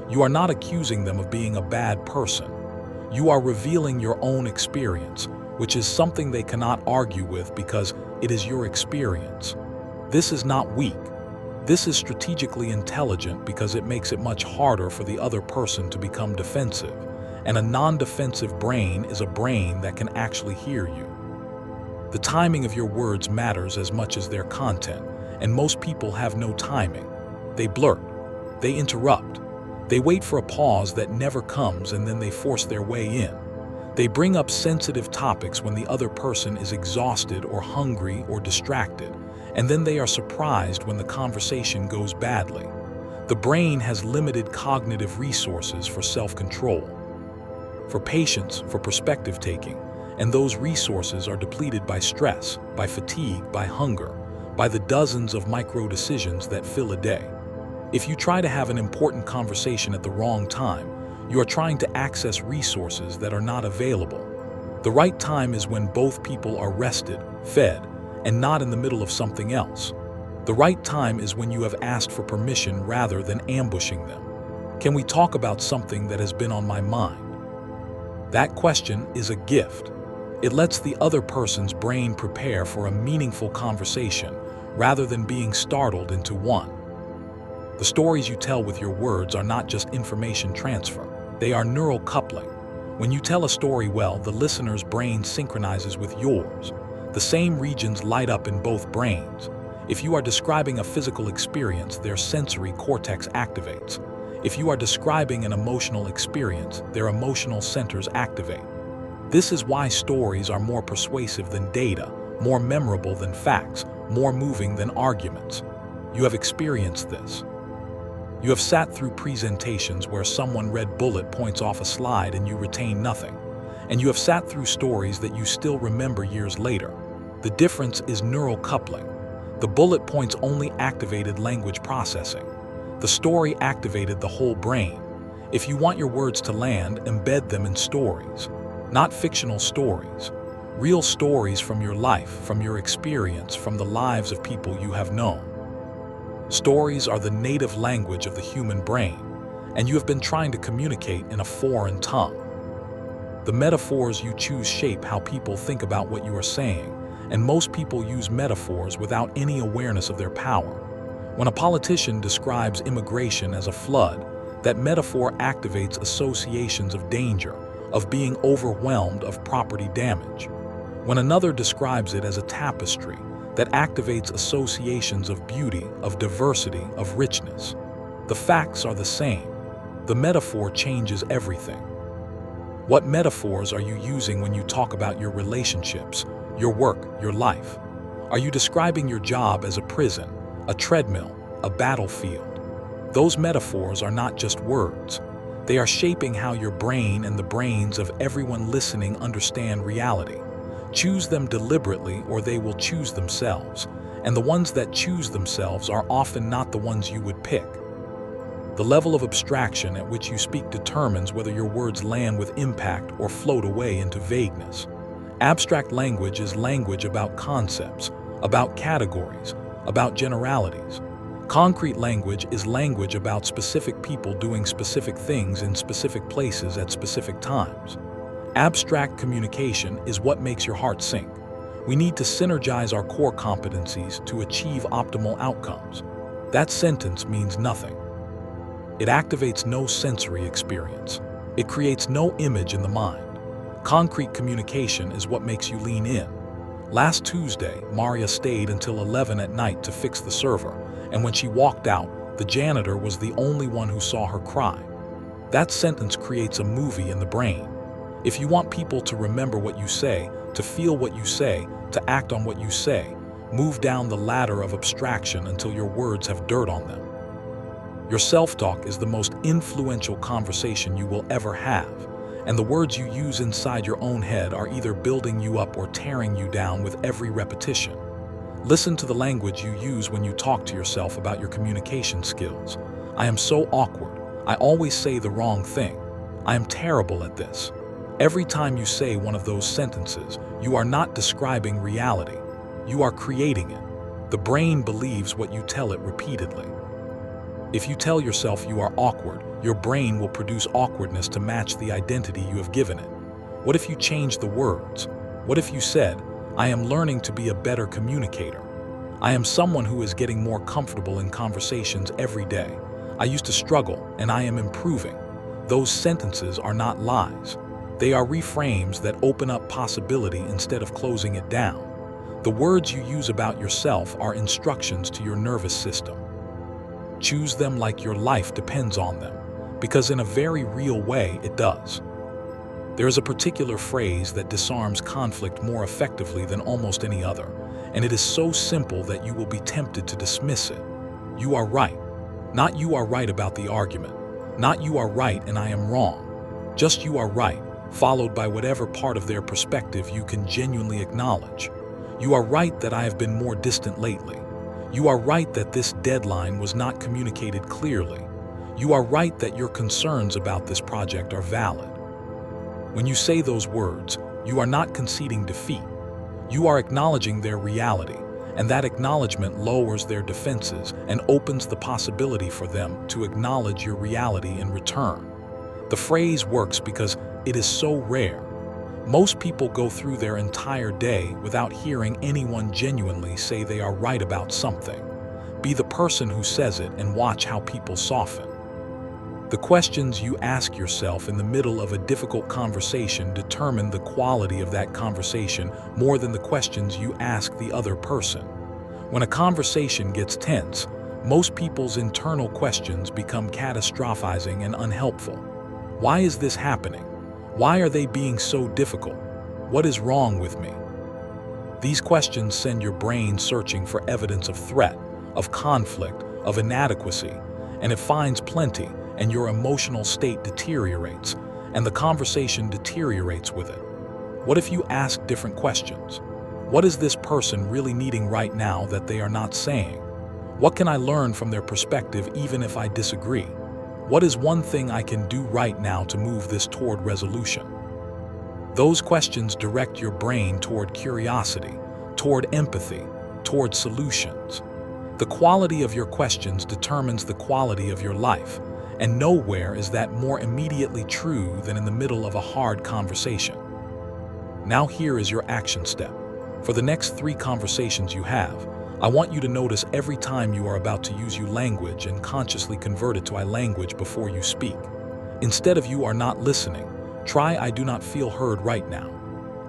You are not accusing them of being a bad person. You are revealing your own experience, which is something they cannot argue with because it is your experience. This is not weak. This is strategically intelligent because it makes it much harder for the other person to become defensive, and a non-defensive brain is a brain that can actually hear you. The timing of your words matters as much as their content, and most people have no timing. They blurt. They interrupt. They wait for a pause that never comes, and then they force their way in. They bring up sensitive topics when the other person is exhausted or hungry or distracted, and then they are surprised when the conversation goes badly. The brain has limited cognitive resources for self-control, for patience, for perspective taking, and those resources are depleted by stress, by fatigue, by hunger, by the dozens of micro-decisions that fill a day. If you try to have an important conversation at the wrong time, you are trying to access resources that are not available. The right time is when both people are rested, fed, and not in the middle of something else. The right time is when you have asked for permission rather than ambushing them. Can we talk about something that has been on my mind? That question is a gift. It lets the other person's brain prepare for a meaningful conversation rather than being startled into one. The stories you tell with your words are not just information transfer. They are neural coupling. When you tell a story well, the listener's brain synchronizes with yours. The same regions light up in both brains. If you are describing a physical experience, their sensory cortex activates. If you are describing an emotional experience, their emotional centers activate. This is why stories are more persuasive than data, more memorable than facts, more moving than arguments. You have experienced this. You have sat through presentations where someone read bullet points off a slide and you retain nothing. And you have sat through stories that you still remember years later. The difference is neural coupling. The bullet points only activated language processing. The story activated the whole brain. If you want your words to land, embed them in stories. Not fictional stories. Real stories from your life, from your experience, from the lives of people you have known. Stories are the native language of the human brain, and you have been trying to communicate in a foreign tongue. The metaphors you choose shape how people think about what you are saying, and most people use metaphors without any awareness of their power. When a politician describes immigration as a flood, that metaphor activates associations of danger, of being overwhelmed, of property damage. When another describes it as a tapestry, that activates associations of beauty, of diversity, of richness. The facts are the same. The metaphor changes everything. What metaphors are you using when you talk about your relationships, your work, your life? Are you describing your job as a prison, a treadmill, a battlefield? Those metaphors are not just words. They are shaping how your brain and the brains of everyone listening understand reality. Choose them deliberately or they will choose themselves, and the ones that choose themselves are often not the ones you would pick. The level of abstraction at which you speak determines whether your words land with impact or float away into vagueness. Abstract language is language about concepts, about categories, about generalities. Concrete language is language about specific people doing specific things in specific places at specific times. Abstract communication is what makes your heart sink. We need to synergize our core competencies to achieve optimal outcomes. That sentence means nothing. It activates no sensory experience. It creates no image in the mind. Concrete communication is what makes you lean in. Last Tuesday, Maria stayed until 11 at night to fix the server, and when she walked out, the janitor was the only one who saw her cry. That sentence creates a movie in the brain. If you want people to remember what you say, to feel what you say, to act on what you say, move down the ladder of abstraction until your words have dirt on them. Your self-talk is the most influential conversation you will ever have, and the words you use inside your own head are either building you up or tearing you down with every repetition. Listen to the language you use when you talk to yourself about your communication skills. I am so awkward. I always say the wrong thing. I am terrible at this. Every time you say one of those sentences, you are not describing reality. You are creating it. The brain believes what you tell it repeatedly. If you tell yourself you are awkward, your brain will produce awkwardness to match the identity you have given it. What if you change the words? What if you said, I am learning to be a better communicator. I am someone who is getting more comfortable in conversations every day. I used to struggle, and I am improving. Those sentences are not lies. They are reframes that open up possibility instead of closing it down. The words you use about yourself are instructions to your nervous system. Choose them like your life depends on them, because in a very real way it does. There is a particular phrase that disarms conflict more effectively than almost any other, and it is so simple that you will be tempted to dismiss it. You are right. Not you are right about the argument. Not you are right and I am wrong. Just you are right, followed by whatever part of their perspective you can genuinely acknowledge. You are right that I have been more distant lately. You are right that this deadline was not communicated clearly. You are right that your concerns about this project are valid. When you say those words, you are not conceding defeat. You are acknowledging their reality, and that acknowledgement lowers their defenses and opens the possibility for them to acknowledge your reality in return. The phrase works because it is so rare. Most people go through their entire day without hearing anyone genuinely say they are right about something. Be the person who says it and watch how people soften. The questions you ask yourself in the middle of a difficult conversation determine the quality of that conversation more than the questions you ask the other person. When a conversation gets tense, most people's internal questions become catastrophizing and unhelpful. Why is this happening? Why are they being so difficult? What is wrong with me? These questions send your brain searching for evidence of threat, of conflict, of inadequacy, and it finds plenty, and your emotional state deteriorates, and the conversation deteriorates with it. What if you ask different questions? What is this person really needing right now that they are not saying? What can I learn from their perspective even if I disagree? What is one thing I can do right now to move this toward resolution? Those questions direct your brain toward curiosity, toward empathy, toward solutions. The quality of your questions determines the quality of your life, and nowhere is that more immediately true than in the middle of a hard conversation. Now here is your action step. For the next 3 conversations you have, I want you to notice every time you are about to use you language and consciously convert it to I language before you speak. Instead of you are not listening, try I do not feel heard right now.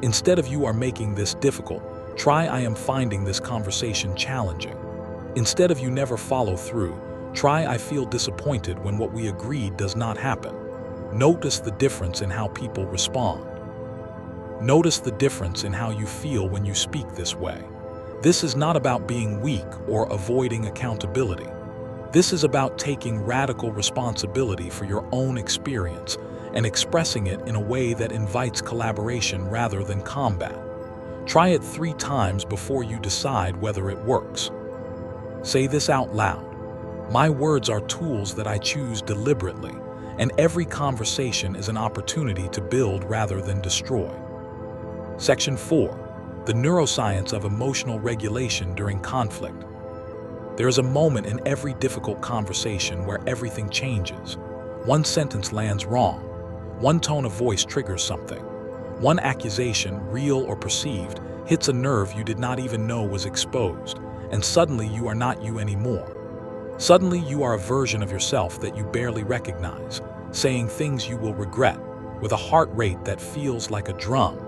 Instead of you are making this difficult, try I am finding this conversation challenging. Instead of you never follow through, try I feel disappointed when what we agreed does not happen. Notice the difference in how people respond. Notice the difference in how you feel when you speak this way. This is not about being weak or avoiding accountability. This is about taking radical responsibility for your own experience and expressing it in a way that invites collaboration rather than combat. Try it 3 times before you decide whether it works. Say this out loud. My words are tools that I choose deliberately, and every conversation is an opportunity to build rather than destroy. Section 4. The neuroscience of emotional regulation during conflict. There is a moment in every difficult conversation where everything changes. One sentence lands wrong. One tone of voice triggers something. One accusation, real or perceived, hits a nerve you did not even know was exposed, and suddenly you are not you anymore. Suddenly you are a version of yourself that you barely recognize, saying things you will regret, with a heart rate that feels like a drum,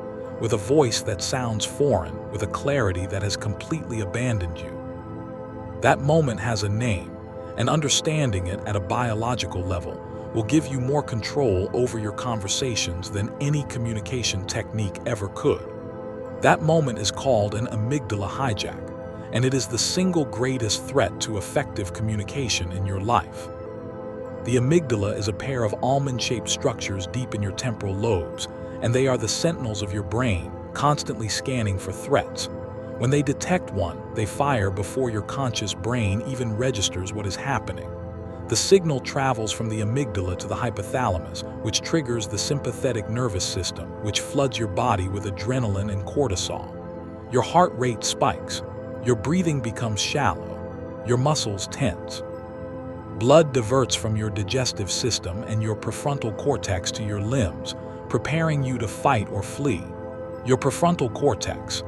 with a voice that sounds foreign, with a clarity that has completely abandoned you. That moment has a name, and understanding it at a biological level will give you more control over your conversations than any communication technique ever could. That moment is called an amygdala hijack, and it is the single greatest threat to effective communication in your life. The amygdala is a pair of almond-shaped structures deep in your temporal lobes, and they are the sentinels of your brain, constantly scanning for threats. When they detect one, they fire before your conscious brain even registers what is happening. The signal travels from the amygdala to the hypothalamus, which triggers the sympathetic nervous system, which floods your body with adrenaline and cortisol. Your heart rate spikes. Your breathing becomes shallow. Your muscles tense. Blood diverts from your digestive system and your prefrontal cortex to your limbs, preparing you to fight or flee. Your prefrontal cortex,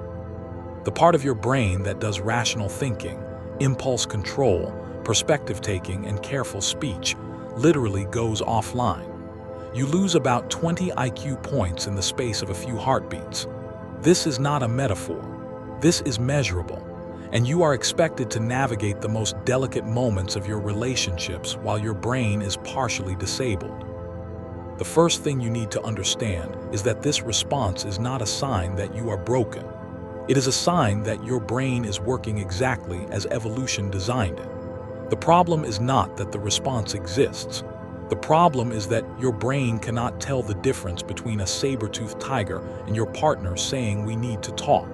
the part of your brain that does rational thinking, impulse control, perspective taking, and careful speech, literally goes offline. You lose about 20 IQ points in the space of a few heartbeats. This is not a metaphor. This is measurable, and you are expected to navigate the most delicate moments of your relationships while your brain is partially disabled. The first thing you need to understand is that this response is not a sign that you are broken. It is a sign that your brain is working exactly as evolution designed it. The problem is not that the response exists. The problem is that your brain cannot tell the difference between a saber-toothed tiger and your partner saying we need to talk.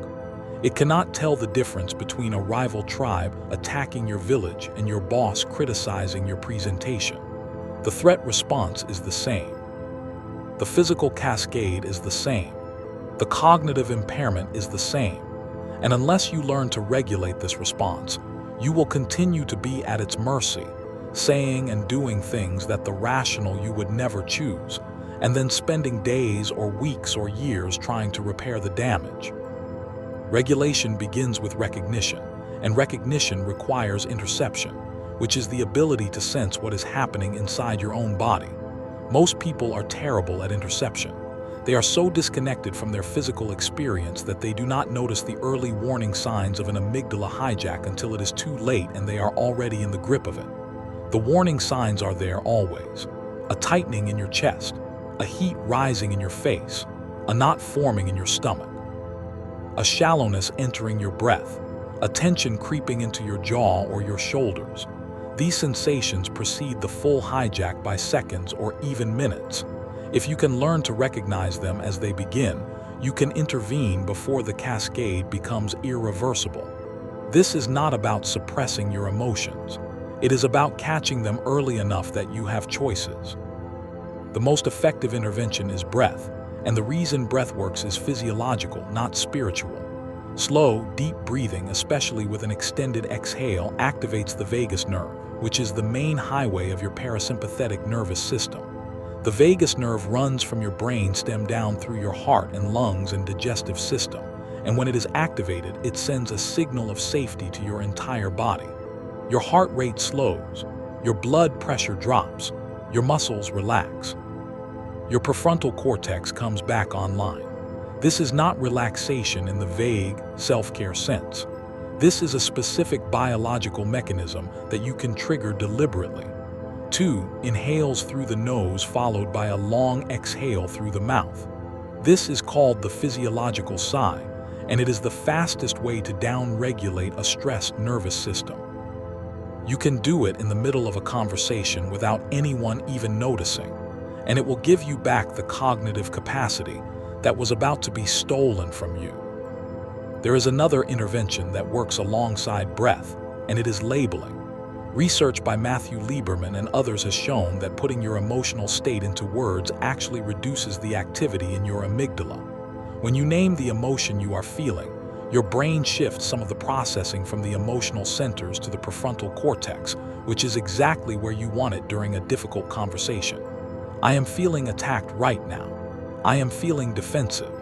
It cannot tell the difference between a rival tribe attacking your village and your boss criticizing your presentation. The threat response is the same. The physical cascade is the same. The cognitive impairment is the same. And unless you learn to regulate this response, you will continue to be at its mercy, saying and doing things that the rational you would never choose, and then spending days or weeks or years trying to repair the damage. Regulation begins with recognition, and recognition requires interception, which is the ability to sense what is happening inside your own body. Most people are terrible at interception. They are so disconnected from their physical experience that they do not notice the early warning signs of an amygdala hijack until it is too late and they are already in the grip of it. The warning signs are there always. A tightening in your chest, a heat rising in your face, a knot forming in your stomach, a shallowness entering your breath, a tension creeping into your jaw or your shoulders. These sensations precede the full hijack by seconds or even minutes. If you can learn to recognize them as they begin, you can intervene before the cascade becomes irreversible. This is not about suppressing your emotions. It is about catching them early enough that you have choices. The most effective intervention is breath, and the reason breath works is physiological, not spiritual. Slow, deep breathing, especially with an extended exhale, activates the vagus nerve, which is the main highway of your parasympathetic nervous system. The vagus nerve runs from your brain stem down through your heart and lungs and digestive system, and when it is activated, it sends a signal of safety to your entire body. Your heart rate slows, your blood pressure drops, your muscles relax. Your prefrontal cortex comes back online. This is not relaxation in the vague, self-care sense. This is a specific biological mechanism that you can trigger deliberately. 2 inhales through the nose followed by a long exhale through the mouth. This is called the physiological sigh, and it is the fastest way to down-regulate a stressed nervous system. You can do it in the middle of a conversation without anyone even noticing, and it will give you back the cognitive capacity that was about to be stolen from you. There is another intervention that works alongside breath, and it is labeling. Research by Matthew Lieberman and others has shown that putting your emotional state into words actually reduces the activity in your amygdala. When you name the emotion you are feeling, your brain shifts some of the processing from the emotional centers to the prefrontal cortex, which is exactly where you want it during a difficult conversation. I am feeling attacked right now. I am feeling defensive.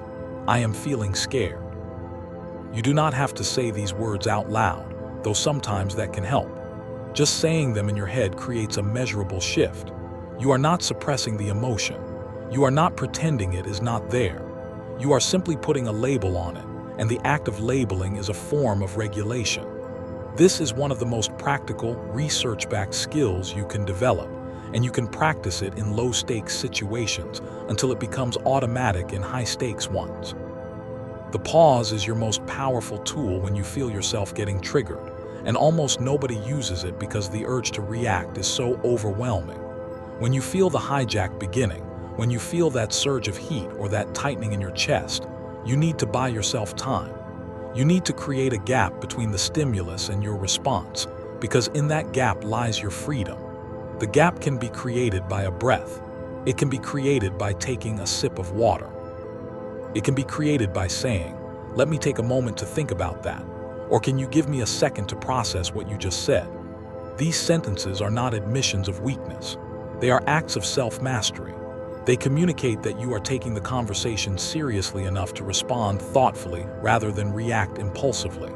I am feeling scared. You do not have to say these words out loud, though sometimes that can help. Just saying them in your head creates a measurable shift. You are not suppressing the emotion. You are not pretending it is not there. You are simply putting a label on it, and the act of labeling is a form of regulation. This is one of the most practical, research-backed skills you can develop, and you can practice it in low-stakes situations until it becomes automatic in high-stakes ones. The pause is your most powerful tool when you feel yourself getting triggered, and almost nobody uses it because the urge to react is so overwhelming. When you feel the hijack beginning, when you feel that surge of heat or that tightening in your chest, you need to buy yourself time. You need to create a gap between the stimulus and your response, because in that gap lies your freedom. The gap can be created by a breath. It can be created by taking a sip of water. It can be created by saying, "Let me take a moment to think about that," or "Can you give me a second to process what you just said?" These sentences are not admissions of weakness. They are acts of self-mastery. They communicate that you are taking the conversation seriously enough to respond thoughtfully rather than react impulsively.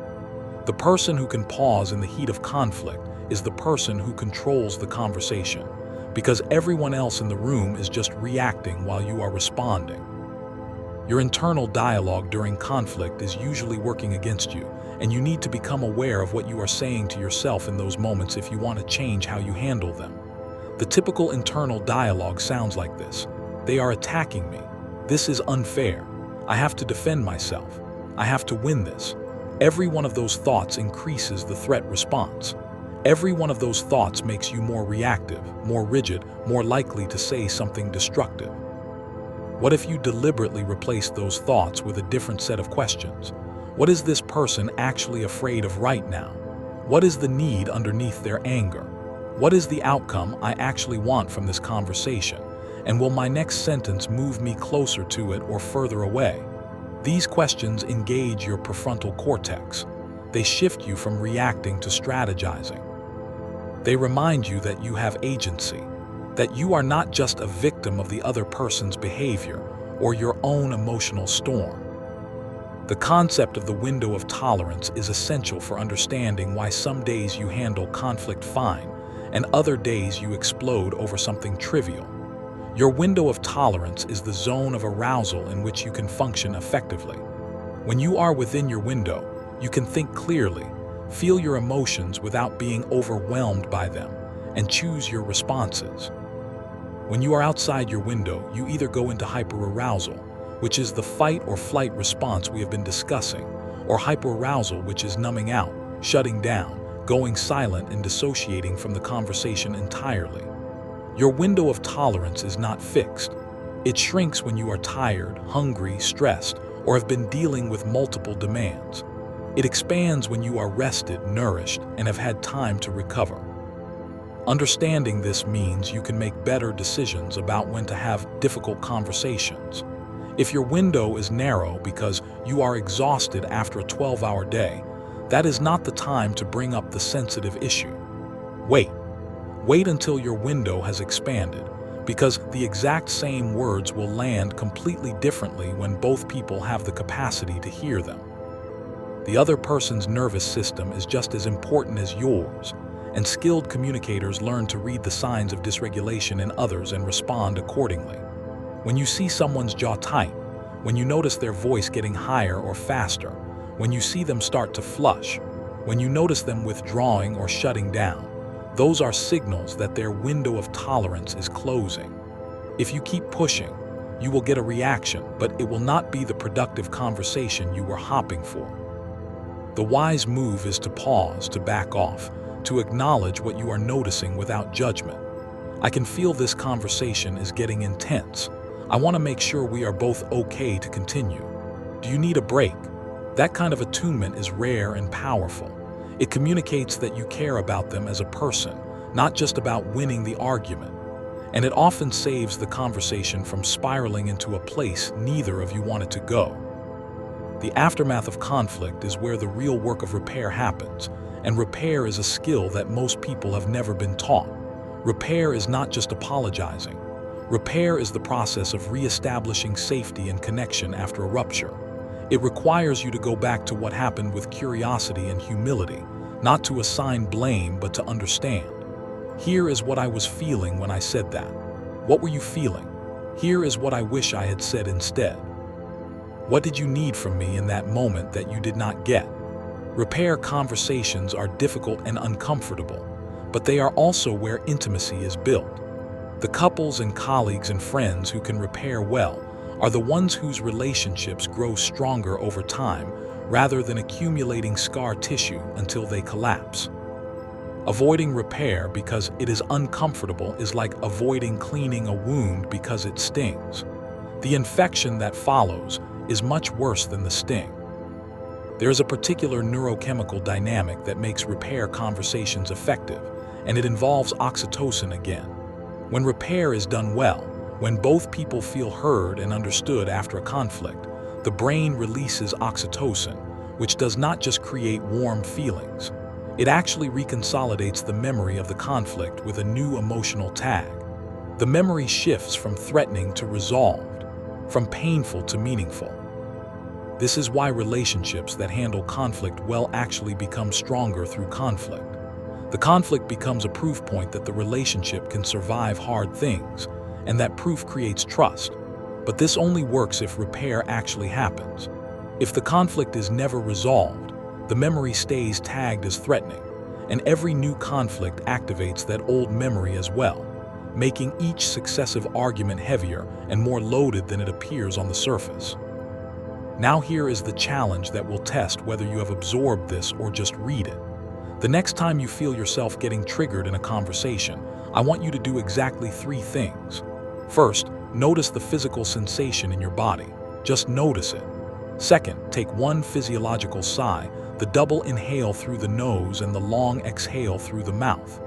The person who can pause in the heat of conflict is the person who controls the conversation, because everyone else in the room is just reacting while you are responding. Your internal dialogue during conflict is usually working against you, and you need to become aware of what you are saying to yourself in those moments if you want to change how you handle them. The typical internal dialogue sounds like this. "They are attacking me. This is unfair. I have to defend myself. I have to win this." Every one of those thoughts increases the threat response. Every one of those thoughts makes you more reactive, more rigid, more likely to say something destructive. What if you deliberately replace those thoughts with a different set of questions? What is this person actually afraid of right now? What is the need underneath their anger? What is the outcome I actually want from this conversation? And will my next sentence move me closer to it or further away? These questions engage your prefrontal cortex. They shift you from reacting to strategizing. They remind you that you have agency, that you are not just a victim of the other person's behavior or your own emotional storm. The concept of the window of tolerance is essential for understanding why some days you handle conflict fine and other days you explode over something trivial. Your window of tolerance is the zone of arousal in which you can function effectively. When you are within your window, you can think clearly, feel your emotions without being overwhelmed by them, and choose your responses. When you are outside your window, you either go into hyperarousal, which is the fight or flight response we have been discussing, or hyperarousal, which is numbing out, shutting down, going silent and dissociating from the conversation entirely. Your window of tolerance is not fixed. It shrinks when you are tired, hungry, stressed, or have been dealing with multiple demands. It expands when you are rested, nourished, and have had time to recover. Understanding this means you can make better decisions about when to have difficult conversations. If your window is narrow because you are exhausted after a 12-hour day, that is not the time to bring up the sensitive issue. Wait. Wait until your window has expanded, because the exact same words will land completely differently when both people have the capacity to hear them. The other person's nervous system is just as important as yours, and skilled communicators learn to read the signs of dysregulation in others and respond accordingly. When you see someone's jaw tight, when you notice their voice getting higher or faster, when you see them start to flush, when you notice them withdrawing or shutting down, those are signals that their window of tolerance is closing. If you keep pushing, you will get a reaction, but it will not be the productive conversation you were hopping for. The wise move is to pause, to back off, to acknowledge what you are noticing without judgment. I can feel this conversation is getting intense. I want to make sure we are both okay to continue. Do you need a break? That kind of attunement is rare and powerful. It communicates that you care about them as a person, not just about winning the argument. And it often saves the conversation from spiraling into a place neither of you wanted to go. The aftermath of conflict is where the real work of repair happens, and repair is a skill that most people have never been taught. Repair is not just apologizing. Repair is the process of reestablishing safety and connection after a rupture. It requires you to go back to what happened with curiosity and humility, not to assign blame but to understand. Here is what I was feeling when I said that. What were you feeling? Here is what I wish I had said instead. What did you need from me in that moment that you did not get? Repair conversations are difficult and uncomfortable, but they are also where intimacy is built. The couples and colleagues and friends who can repair well are the ones whose relationships grow stronger over time rather than accumulating scar tissue until they collapse. Avoiding repair because it is uncomfortable is like avoiding cleaning a wound because it stings. The infection that follows is much worse than the sting. There is a particular neurochemical dynamic that makes repair conversations effective, and it involves oxytocin again. When repair is done well, when both people feel heard and understood after a conflict, the brain releases oxytocin, which does not just create warm feelings. It actually reconsolidates the memory of the conflict with a new emotional tag. The memory shifts from threatening to resolved, from painful to meaningful. This is why relationships that handle conflict well actually become stronger through conflict. The conflict becomes a proof point that the relationship can survive hard things, and that proof creates trust. But this only works if repair actually happens. If the conflict is never resolved, the memory stays tagged as threatening, and every new conflict activates that old memory as well, making each successive argument heavier and more loaded than it appears on the surface. Now here is the challenge that will test whether you have absorbed this or just read it. The next time you feel yourself getting triggered in a conversation, I want you to do exactly 3 things. First, notice the physical sensation in your body. Just notice it. Second, take one physiological sigh, the double inhale through the nose and the long exhale through the mouth.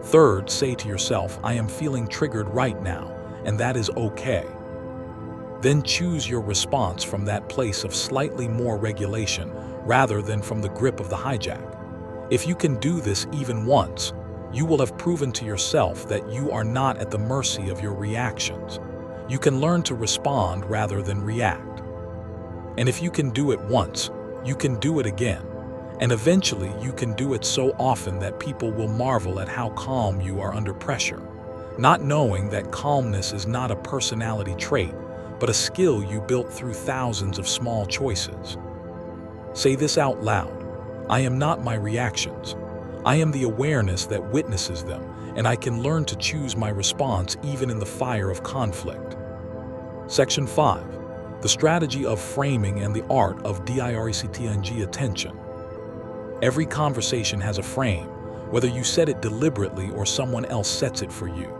Third, say to yourself, I am feeling triggered right now, and that is okay. Then choose your response from that place of slightly more regulation rather than from the grip of the hijack. If you can do this even once, you will have proven to yourself that you are not at the mercy of your reactions. You can learn to respond rather than react. And if you can do it once, you can do it again. And eventually you can do it so often that people will marvel at how calm you are under pressure, not knowing that calmness is not a personality trait, but a skill you built through thousands of small choices. Say this out loud. I am not my reactions. I am the awareness that witnesses them, and I can learn to choose my response even in the fire of conflict. Section 5. The strategy of framing and the art of direct attention. Every conversation has a frame, whether you set it deliberately or someone else sets it for you.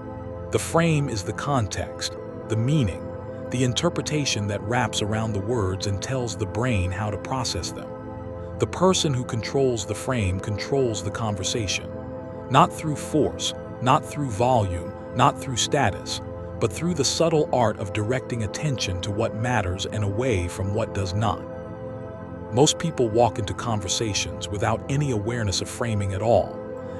The frame is the context, the meaning, the interpretation that wraps around the words and tells the brain how to process them. The person who controls the frame controls the conversation, not through force, not through volume, not through status, but through the subtle art of directing attention to what matters and away from what does not. Most people walk into conversations without any awareness of framing at all,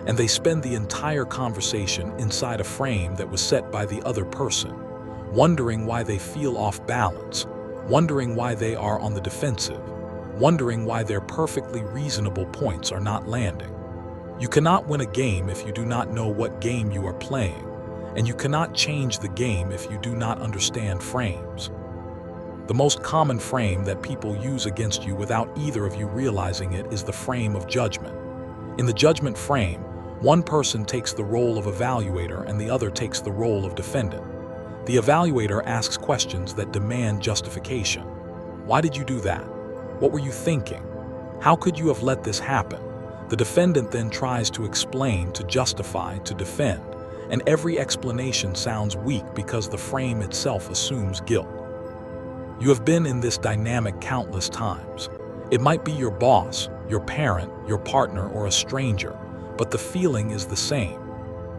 and they spend the entire conversation inside a frame that was set by the other person, wondering why they feel off balance, wondering why they are on the defensive, wondering why their perfectly reasonable points are not landing. You cannot win a game if you do not know what game you are playing, and you cannot change the game if you do not understand frames. The most common frame that people use against you without either of you realizing it is the frame of judgment. In the judgment frame, one person takes the role of evaluator and the other takes the role of defendant. The evaluator asks questions that demand justification. Why did you do that? What were you thinking? How could you have let this happen? The defendant then tries to explain, to justify, to defend, and every explanation sounds weak because the frame itself assumes guilt. You have been in this dynamic countless times. It might be your boss, your parent, your partner, or a stranger, but the feeling is the same.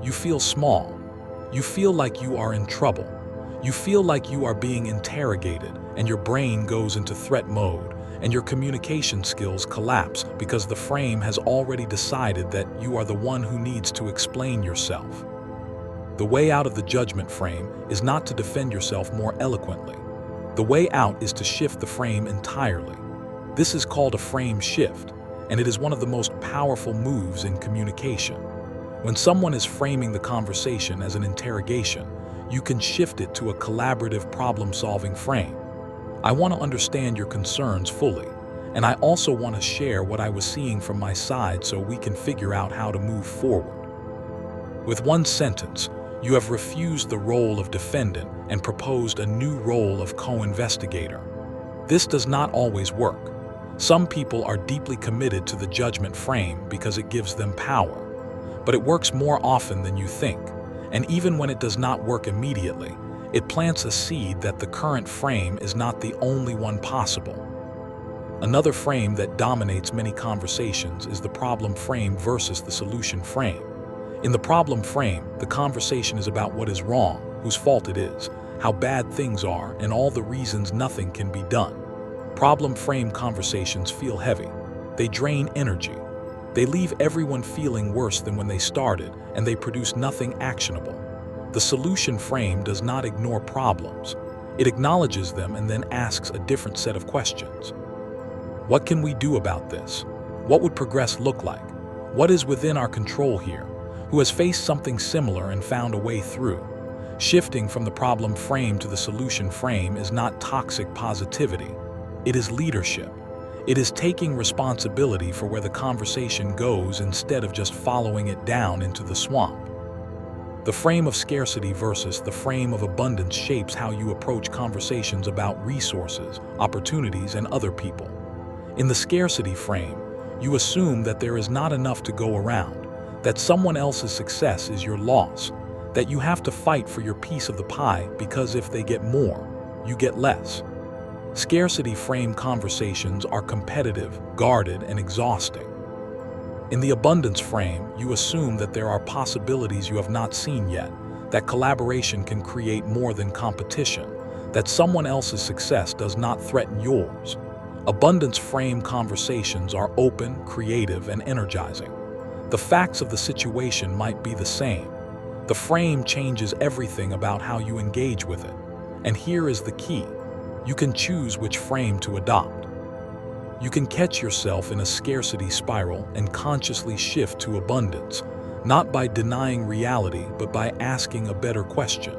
You feel small. You feel like you are in trouble. You feel like you are being interrogated, and your brain goes into threat mode, and your communication skills collapse because the frame has already decided that you are the one who needs to explain yourself. The way out of the judgment frame is not to defend yourself more eloquently. The way out is to shift the frame entirely. This is called a frame shift, and it is one of the most powerful moves in communication. When someone is framing the conversation as an interrogation, you can shift it to a collaborative problem-solving frame. I want to understand your concerns fully, and I also want to share what I was seeing from my side so we can figure out how to move forward. With one sentence, you have refused the role of defendant and proposed a new role of co-investigator. This does not always work. Some people are deeply committed to the judgment frame because it gives them power. but it works more often than you think. And even when it does not work immediately, it plants a seed that the current frame is not the only one possible. Another frame that dominates many conversations is the problem frame versus the solution frame. In the problem frame, the conversation is about what is wrong, whose fault it is, how bad things are, and all the reasons nothing can be done. Problem frame conversations feel heavy. They drain energy. They leave everyone feeling worse than when they started, and they produce nothing actionable. The solution frame does not ignore problems. It acknowledges them and then asks a different set of questions. What can we do about this? What would progress look like? What is within our control here? Who has faced something similar and found a way through? Shifting from the problem frame to the solution frame is not toxic positivity. It is leadership. It is taking responsibility for where the conversation goes instead of just following it down into the swamp. The frame of scarcity versus the frame of abundance shapes how you approach conversations about resources, opportunities, and other people. In the scarcity frame, you assume that there is not enough to go around, that someone else's success is your loss, that you have to fight for your piece of the pie because if they get more, you get less. Scarcity frame conversations are competitive, guarded, and exhausting. In the abundance frame, you assume that there are possibilities you have not seen yet, that collaboration can create more than competition, that someone else's success does not threaten yours. Abundance frame conversations are open, creative, and energizing. The facts of the situation might be the same. The frame changes everything about how you engage with it. And here is the key. You can choose which frame to adopt. You can catch yourself in a scarcity spiral and consciously shift to abundance, not by denying reality, but by asking a better question.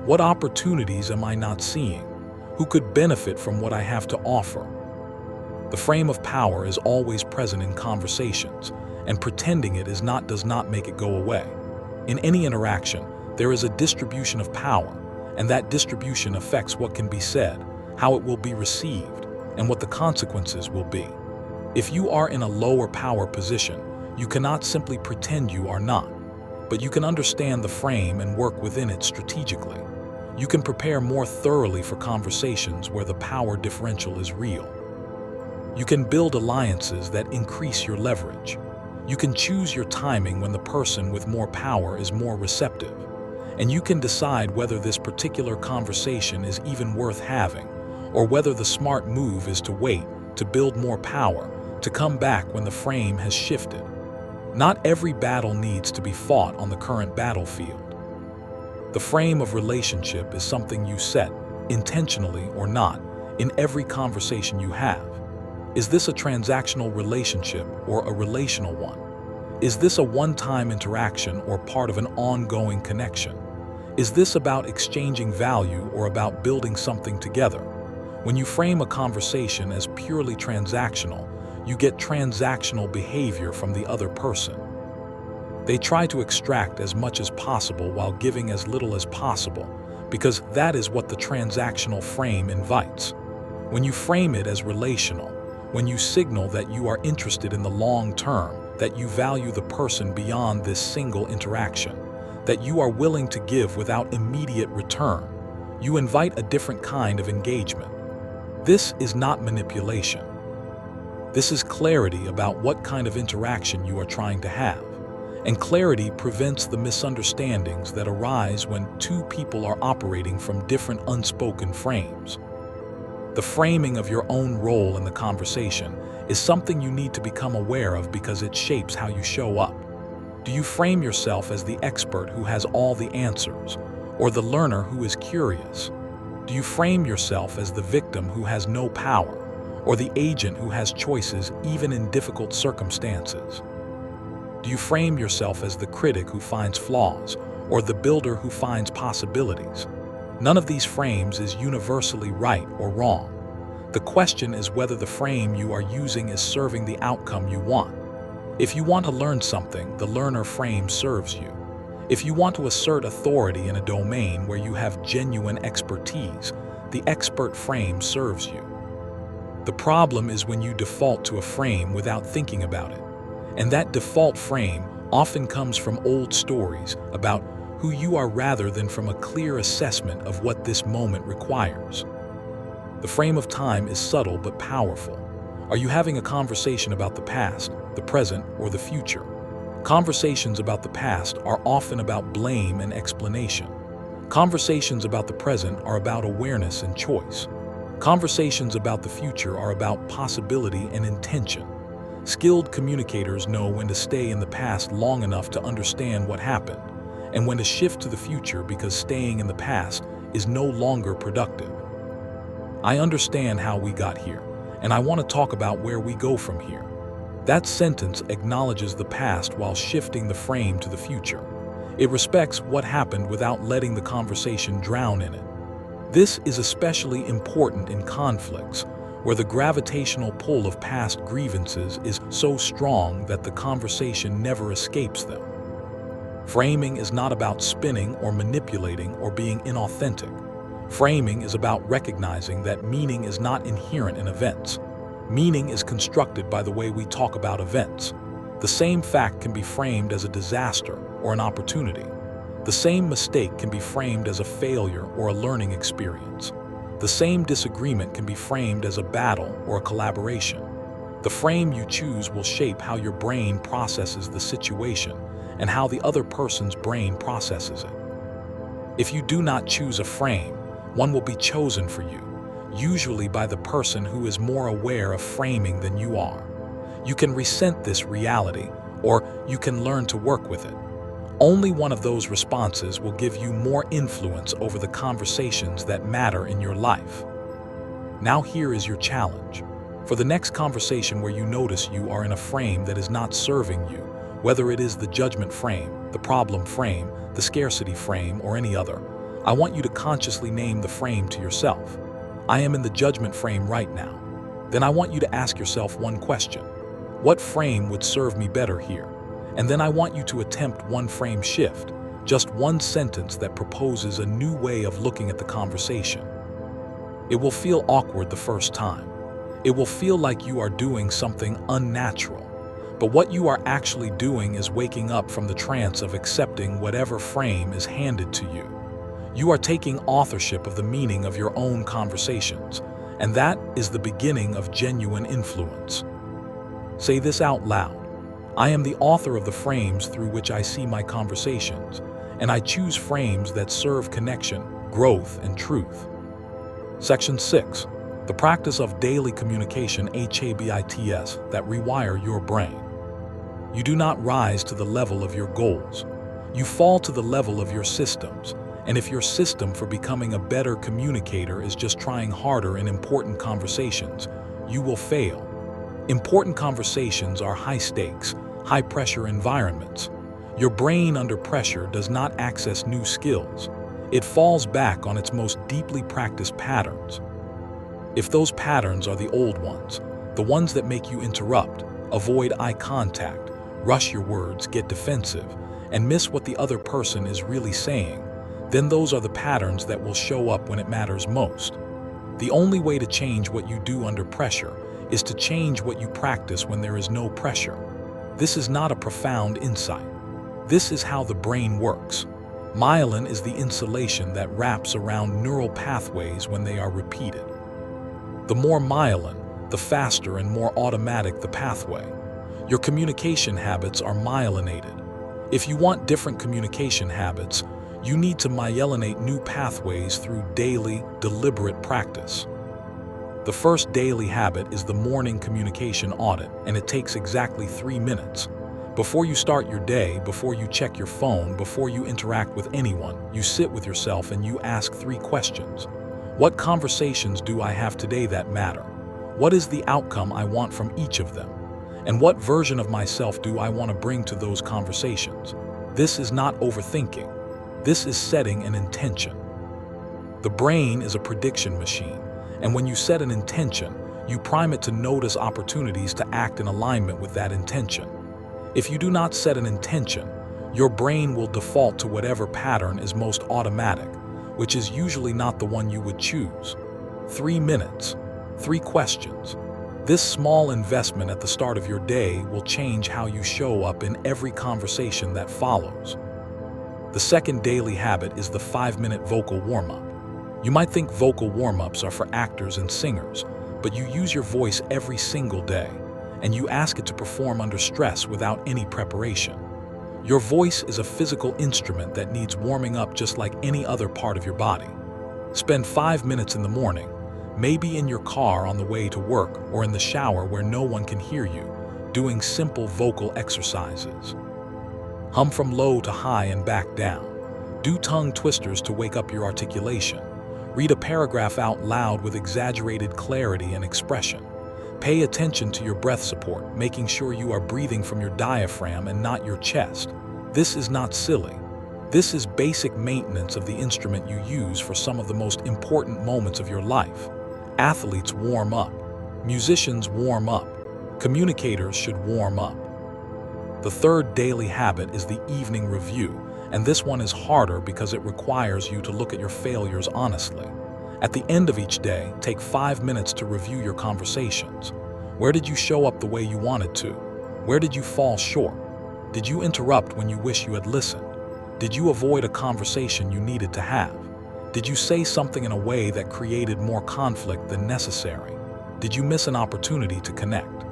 What opportunities am I not seeing? Who could benefit from what I have to offer? The frame of power is always present in conversations, and pretending it is not does not make it go away. In any interaction, there is a distribution of power, and that distribution affects what can be said, how it will be received, and what the consequences will be. If you are in a lower power position, you cannot simply pretend you are not, but you can understand the frame and work within it strategically. You can prepare more thoroughly for conversations where the power differential is real. You can build alliances that increase your leverage. You can choose your timing when the person with more power is more receptive, and you can decide whether this particular conversation is even worth having, or whether the smart move is to wait, to build more power, to come back when the frame has shifted. Not every battle needs to be fought on the current battlefield. The frame of relationship is something you set, intentionally or not, in every conversation you have. Is this a transactional relationship or a relational one? Is this a one-time interaction or part of an ongoing connection? Is this about exchanging value or about building something together? When you frame a conversation as purely transactional, you get transactional behavior from the other person. They try to extract as much as possible while giving as little as possible, because that is what the transactional frame invites. When you frame it as relational, when you signal that you are interested in the long term, that you value the person beyond this single interaction, that you are willing to give without immediate return, you invite a different kind of engagement. This is not manipulation. This is clarity about what kind of interaction you are trying to have. And clarity prevents the misunderstandings that arise when two people are operating from different unspoken frames. The framing of your own role in the conversation is something you need to become aware of because it shapes how you show up. Do you frame yourself as the expert who has all the answers, or the learner who is curious? Do you frame yourself as the victim who has no power, or the agent who has choices even in difficult circumstances? Do you frame yourself as the critic who finds flaws, or the builder who finds possibilities? None of these frames is universally right or wrong. The question is whether the frame you are using is serving the outcome you want. If you want to learn something, the learner frame serves you. If you want to assert authority in a domain where you have genuine expertise, the expert frame serves you. The problem is when you default to a frame without thinking about it. And that default frame often comes from old stories about who you are rather than from a clear assessment of what this moment requires. The frame of time is subtle but powerful. Are you having a conversation about the past, the present, or the future? Conversations about the past are often about blame and explanation. Conversations about the present are about awareness and choice. Conversations about the future are about possibility and intention. Skilled communicators know when to stay in the past long enough to understand what happened, and when to shift to the future because staying in the past is no longer productive. I understand how we got here, and I want to talk about where we go from here. That sentence acknowledges the past while shifting the frame to the future. It respects what happened without letting the conversation drown in it. This is especially important in conflicts, where the gravitational pull of past grievances is so strong that the conversation never escapes them. Framing is not about spinning or manipulating or being inauthentic. Framing is about recognizing that meaning is not inherent in events. Meaning is constructed by the way we talk about events. The same fact can be framed as a disaster or an opportunity. The same mistake can be framed as a failure or a learning experience. The same disagreement can be framed as a battle or a collaboration. The frame you choose will shape how your brain processes the situation and how the other person's brain processes it. If you do not choose a frame, one will be chosen for you, usually by the person who is more aware of framing than you are. You can resent this reality, or you can learn to work with it. Only one of those responses will give you more influence over the conversations that matter in your life. Now here is your challenge. For the next conversation where you notice you are in a frame that is not serving you, whether it is the judgment frame, the problem frame, the scarcity frame, or any other, I want you to consciously name the frame to yourself. I am in the judgment frame right now. Then I want you to ask yourself one question. What frame would serve me better here? And then I want you to attempt one frame shift, just one sentence that proposes a new way of looking at the conversation. It will feel awkward the first time. It will feel like you are doing something unnatural. But what you are actually doing is waking up from the trance of accepting whatever frame is handed to you. You are taking authorship of the meaning of your own conversations, and that is the beginning of genuine influence. Say this out loud. I am the author of the frames through which I see my conversations, and I choose frames that serve connection, growth, and truth. Section 6. The practice of daily communication habits that rewire your brain. You do not rise to the level of your goals. You fall to the level of your systems, and if your system for becoming a better communicator is just trying harder in important conversations, you will fail. Important conversations are high stakes, high pressure environments. Your brain under pressure does not access new skills. It falls back on its most deeply practiced patterns. If those patterns are the old ones, the ones that make you interrupt, avoid eye contact, rush your words, get defensive, and miss what the other person is really saying, then those are the patterns that will show up when it matters most. The only way to change what you do under pressure is to change what you practice when there is no pressure. This is not a profound insight. This is how the brain works. Myelin is the insulation that wraps around neural pathways when they are repeated. The more myelin, the faster and more automatic the pathway. Your communication habits are myelinated. If you want different communication habits, you need to myelinate new pathways through daily, deliberate practice. The first daily habit is the morning communication audit, and it takes exactly 3 minutes. Before you start your day, before you check your phone, before you interact with anyone, you sit with yourself and you ask 3 questions. What conversations do I have today that matter? What is the outcome I want from each of them? And what version of myself do I want to bring to those conversations? This is not overthinking. This is setting an intention. The brain is a prediction machine, and when you set an intention, you prime it to notice opportunities to act in alignment with that intention. If you do not set an intention, your brain will default to whatever pattern is most automatic, which is usually not the one you would choose. 3 minutes, 3 questions. This small investment at the start of your day will change how you show up in every conversation that follows. The second daily habit is the 5-minute vocal warm-up. You might think vocal warm-ups are for actors and singers, but you use your voice every single day, and you ask it to perform under stress without any preparation. Your voice is a physical instrument that needs warming up just like any other part of your body. Spend 5 minutes in the morning, maybe in your car on the way to work or in the shower where no one can hear you, doing simple vocal exercises. Hum from low to high and back down. Do tongue twisters to wake up your articulation. Read a paragraph out loud with exaggerated clarity and expression. Pay attention to your breath support, making sure you are breathing from your diaphragm and not your chest. This is not silly. This is basic maintenance of the instrument you use for some of the most important moments of your life. Athletes warm up. Musicians warm up. Communicators should warm up. The third daily habit is the evening review, and this one is harder because it requires you to look at your failures honestly. At the end of each day, take 5 minutes to review your conversations. Where did you show up the way you wanted to? Where did you fall short? Did you interrupt when you wish you had listened? Did you avoid a conversation you needed to have? Did you say something in a way that created more conflict than necessary? Did you miss an opportunity to connect?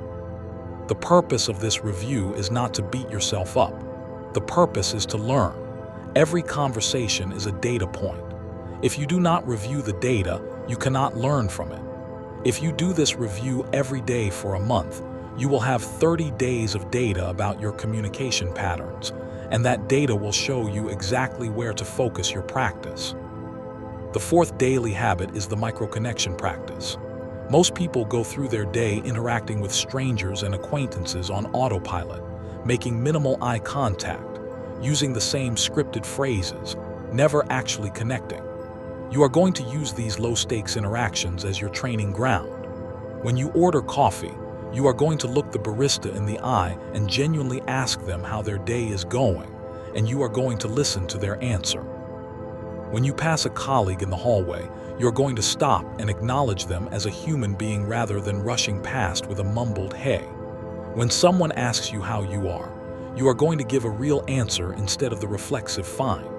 The purpose of this review is not to beat yourself up. The purpose is to learn. Every conversation is a data point. If you do not review the data, you cannot learn from it. If you do this review every day for a month, you will have 30 days of data about your communication patterns, and that data will show you exactly where to focus your practice. The fourth daily habit is the microconnection practice. Most people go through their day interacting with strangers and acquaintances on autopilot, making minimal eye contact, using the same scripted phrases, never actually connecting. You are going to use these low-stakes interactions as your training ground. When you order coffee, you are going to look the barista in the eye and genuinely ask them how their day is going, and you are going to listen to their answer. When you pass a colleague in the hallway, you're going to stop and acknowledge them as a human being rather than rushing past with a mumbled "hey." When someone asks you how you are going to give a real answer instead of the reflexive "fine."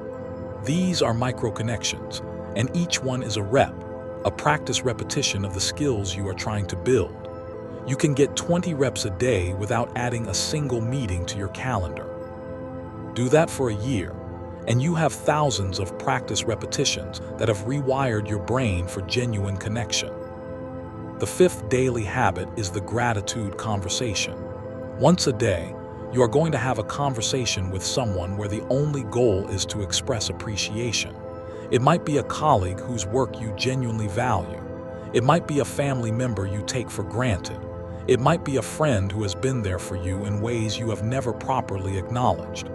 These are micro-connections, and each one is a rep, a practice repetition of the skills you are trying to build. You can get 20 reps a day without adding a single meeting to your calendar. Do that for a year, and you have thousands of practice repetitions that have rewired your brain for genuine connection. The fifth daily habit is the gratitude conversation. Once a day, you are going to have a conversation with someone where the only goal is to express appreciation. It might be a colleague whose work you genuinely value. It might be a family member you take for granted. It might be a friend who has been there for you in ways you have never properly acknowledged.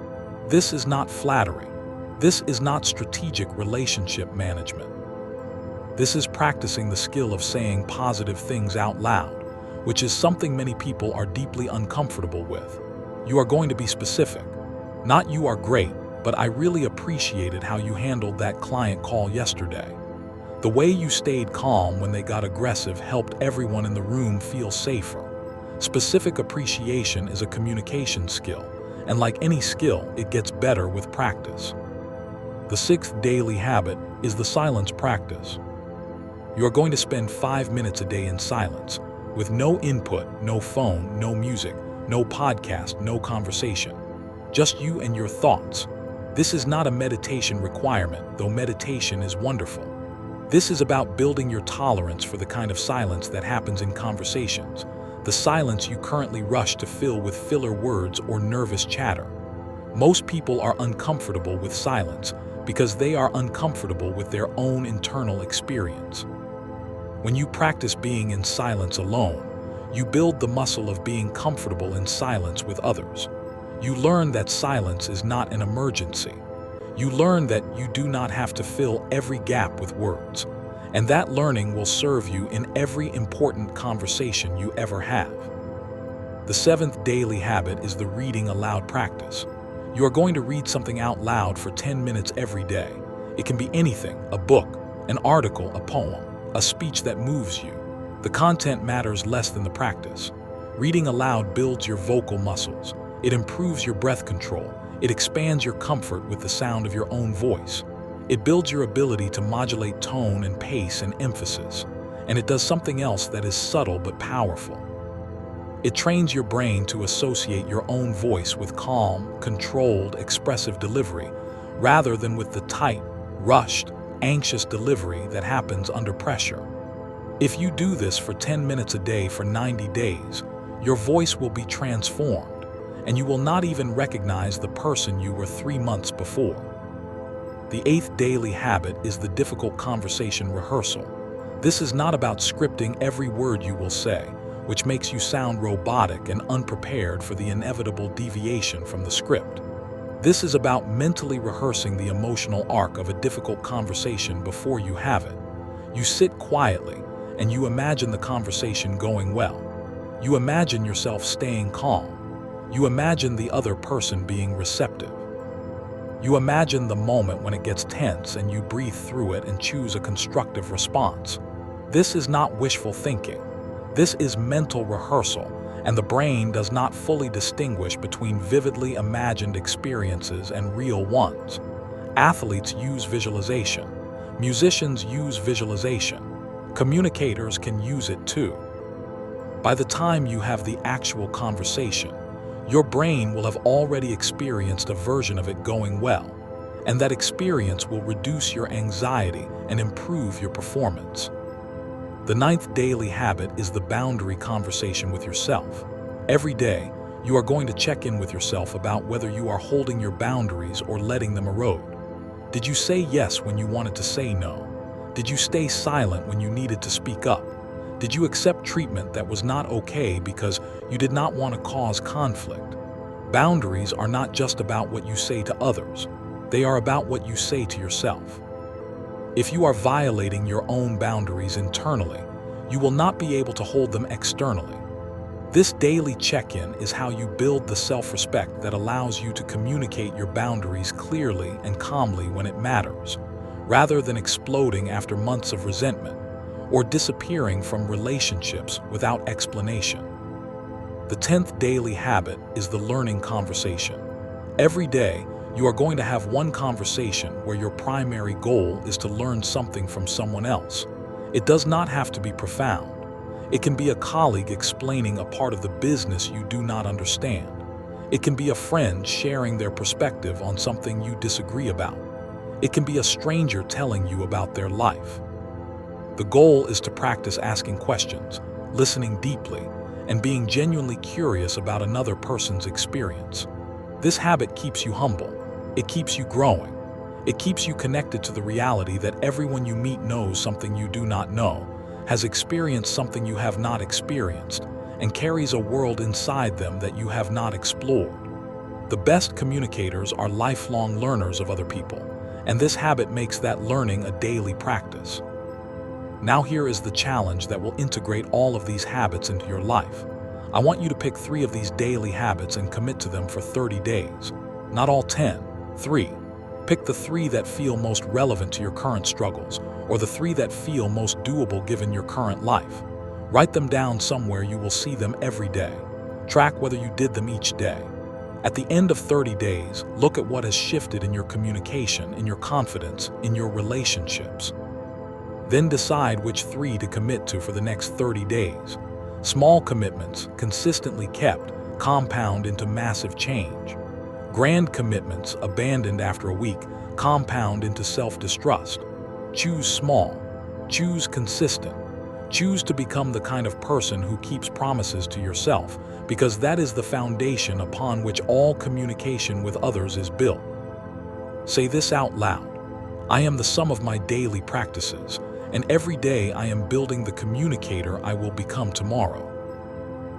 This is not flattery. This is not strategic relationship management. This is practicing the skill of saying positive things out loud, which is something many people are deeply uncomfortable with. You are going to be specific. Not "you are great," but "I really appreciated how you handled that client call yesterday. The way you stayed calm when they got aggressive helped everyone in the room feel safer." Specific appreciation is a communication skill, and like any skill, it gets better with practice. The sixth daily habit is the silence practice. You are going to spend 5 minutes a day in silence, with no input, no phone, no music, no podcast, no conversation. Just you and your thoughts. This is not a meditation requirement, though meditation is wonderful. This is about building your tolerance for the kind of silence that happens in conversations, the silence you currently rush to fill with filler words or nervous chatter. Most people are uncomfortable with silence because they are uncomfortable with their own internal experience. When you practice being in silence alone, you build the muscle of being comfortable in silence with others. You learn that silence is not an emergency. You learn that you do not have to fill every gap with words, and that learning will serve you in every important conversation you ever have. The seventh daily habit is the reading aloud practice. You are going to read something out loud for 10 minutes every day. It can be anything: a book, an article, a poem, a speech that moves you. The content matters less than the practice. Reading aloud builds your vocal muscles. It improves your breath control. It expands your comfort with the sound of your own voice. It builds your ability to modulate tone and pace and emphasis. And it does something else that is subtle but powerful. It trains your brain to associate your own voice with calm, controlled, expressive delivery, rather than with the tight, rushed, anxious delivery that happens under pressure. If you do this for 10 minutes a day for 90 days, your voice will be transformed, and you will not even recognize the person you were 3 months before. The 8th daily habit is the difficult conversation rehearsal. This is not about scripting every word you will say, which makes you sound robotic and unprepared for the inevitable deviation from the script. This is about mentally rehearsing the emotional arc of a difficult conversation before you have it. You sit quietly, and you imagine the conversation going well. You imagine yourself staying calm. You imagine the other person being receptive. You imagine the moment when it gets tense and you breathe through it and choose a constructive response. This is not wishful thinking. This is mental rehearsal, and the brain does not fully distinguish between vividly imagined experiences and real ones. Athletes use visualization. Musicians use visualization. Communicators can use it too. By the time you have the actual conversation, your brain will have already experienced a version of it going well, and that experience will reduce your anxiety and improve your performance. The 9th daily habit is the boundary conversation with yourself. Every day, you are going to check in with yourself about whether you are holding your boundaries or letting them erode. Did you say yes when you wanted to say no? Did you stay silent when you needed to speak up? Did you accept treatment that was not okay because you did not want to cause conflict? Boundaries are not just about what you say to others. They are about what you say to yourself. If you are violating your own boundaries internally, you will not be able to hold them externally. This daily check-in is how you build the self-respect that allows you to communicate your boundaries clearly and calmly when it matters, rather than exploding after months of resentment or disappearing from relationships without explanation. The 10th daily habit is the learning conversation. Every day, you are going to have one conversation where your primary goal is to learn something from someone else. It does not have to be profound. It can be a colleague explaining a part of the business you do not understand. It can be a friend sharing their perspective on something you disagree about. It can be a stranger telling you about their life. The goal is to practice asking questions, listening deeply, and being genuinely curious about another person's experience. This habit keeps you humble. It keeps you growing. It keeps you connected to the reality that everyone you meet knows something you do not know, has experienced something you have not experienced, and carries a world inside them that you have not explored. The best communicators are lifelong learners of other people, and this habit makes that learning a daily practice. Now here is the challenge that will integrate all of these habits into your life. I want you to pick 3 of these daily habits and commit to them for 30 days. Not all 10. 3. Pick the 3 that feel most relevant to your current struggles, or the 3 that feel most doable given your current life. Write them down somewhere you will see them every day. Track whether you did them each day. At the end of 30 days, look at what has shifted in your communication, in your confidence, in your relationships. Then decide which 3 to commit to for the next 30 days. Small commitments, consistently kept, compound into massive change. Grand commitments, abandoned after a week, compound into self-distrust. Choose small. Choose consistent. Choose to become the kind of person who keeps promises to yourself, because that is the foundation upon which all communication with others is built. Say this out loud. I am the sum of my daily practices, and every day I am building the communicator I will become tomorrow.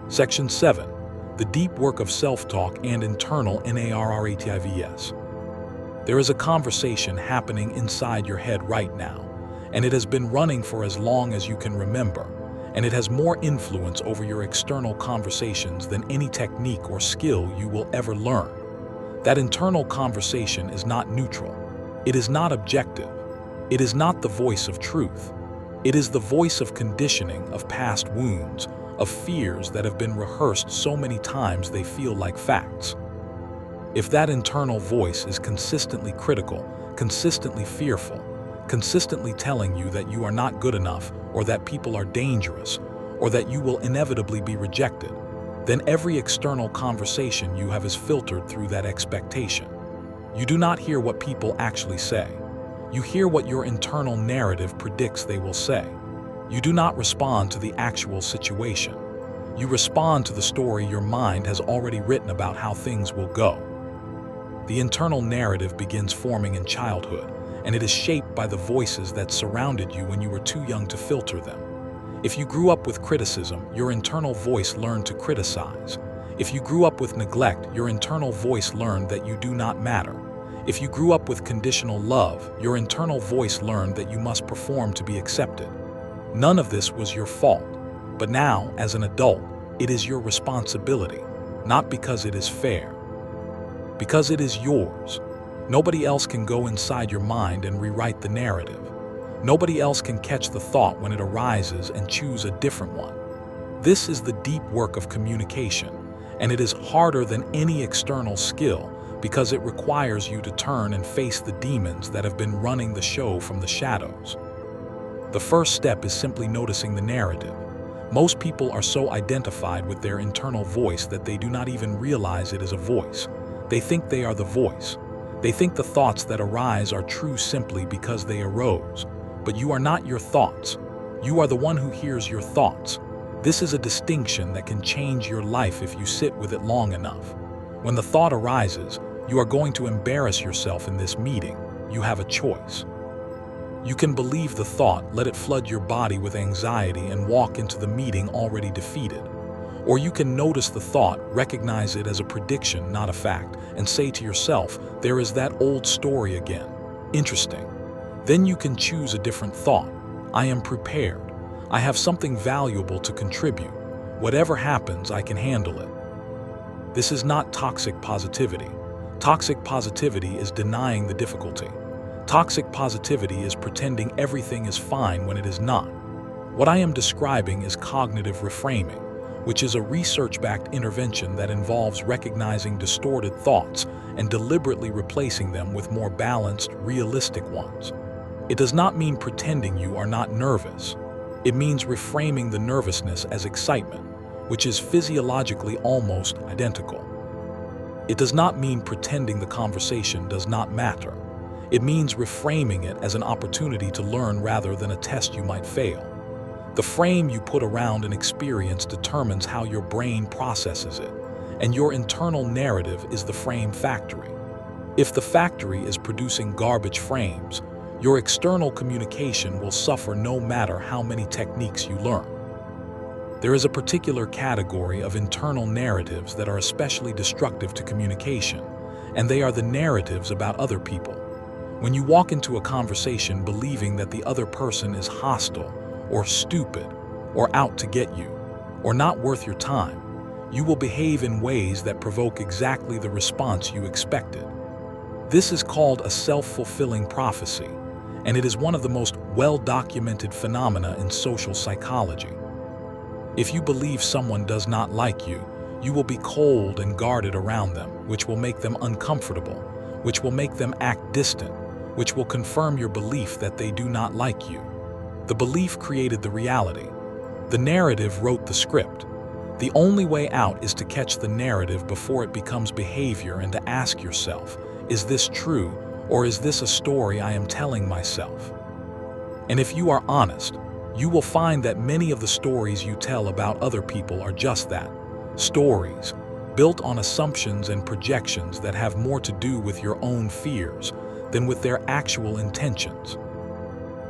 Section 7. The deep work of self-talk and internal narrativs. There is a conversation happening inside your head right now, and it has been running for as long as you can remember, and it has more influence over your external conversations than any technique or skill you will ever learn. That internal conversation is not neutral. It is not objective. It is not the voice of truth. It is the voice of conditioning, of past wounds, of fears that have been rehearsed so many times they feel like facts. If that internal voice is consistently critical, consistently fearful, consistently telling you that you are not good enough, or that people are dangerous, or that you will inevitably be rejected, then every external conversation you have is filtered through that expectation. You do not hear what people actually say. You hear what your internal narrative predicts they will say. You do not respond to the actual situation. You respond to the story your mind has already written about how things will go. The internal narrative begins forming in childhood, and it is shaped by the voices that surrounded you when you were too young to filter them. If you grew up with criticism, your internal voice learned to criticize. If you grew up with neglect, your internal voice learned that you do not matter. If you grew up with conditional love, your internal voice learned that you must perform to be accepted. None of this was your fault, but now, as an adult, it is your responsibility, not because it is fair. Because it is yours. Nobody else can go inside your mind and rewrite the narrative. Nobody else can catch the thought when it arises and choose a different one. This is the deep work of communication, and it is harder than any external skill because it requires you to turn and face the demons that have been running the show from the shadows. The first step is simply noticing the narrative. Most people are so identified with their internal voice that they do not even realize it is a voice. They think they are the voice. They think the thoughts that arise are true simply because they arose. But you are not your thoughts. You are the one who hears your thoughts. This is a distinction that can change your life if you sit with it long enough. When the thought arises, you are going to embarrass yourself in this meeting. You have a choice. You can believe the thought, let it flood your body with anxiety, and walk into the meeting already defeated. Or you can notice the thought, recognize it as a prediction, not a fact, and say to yourself, there is that old story again. Interesting. Then you can choose a different thought. I am prepared. I have something valuable to contribute. Whatever happens, I can handle it. This is not toxic positivity. Toxic positivity is denying the difficulty. Toxic positivity is pretending everything is fine when it is not. What I am describing is cognitive reframing, which is a research-backed intervention that involves recognizing distorted thoughts and deliberately replacing them with more balanced, realistic ones. It does not mean pretending you are not nervous. It means reframing the nervousness as excitement, which is physiologically almost identical. It does not mean pretending the conversation does not matter. It means reframing it as an opportunity to learn rather than a test you might fail. The frame you put around an experience determines how your brain processes it, and your internal narrative is the frame factory. If the factory is producing garbage frames, your external communication will suffer no matter how many techniques you learn. There is a particular category of internal narratives that are especially destructive to communication, and they are the narratives about other people. When you walk into a conversation believing that the other person is hostile, or stupid, or out to get you, or not worth your time, you will behave in ways that provoke exactly the response you expected. This is called a self-fulfilling prophecy, and it is one of the most well-documented phenomena in social psychology. If you believe someone does not like you, you will be cold and guarded around them, which will make them uncomfortable, which will make them act distant, which will confirm your belief that they do not like you. The belief created the reality. The narrative wrote the script. The only way out is to catch the narrative before it becomes behavior and to ask yourself, is this true, or is this a story I am telling myself? And if you are honest, you will find that many of the stories you tell about other people are just that, stories, built on assumptions and projections that have more to do with your own fears than with their actual intentions.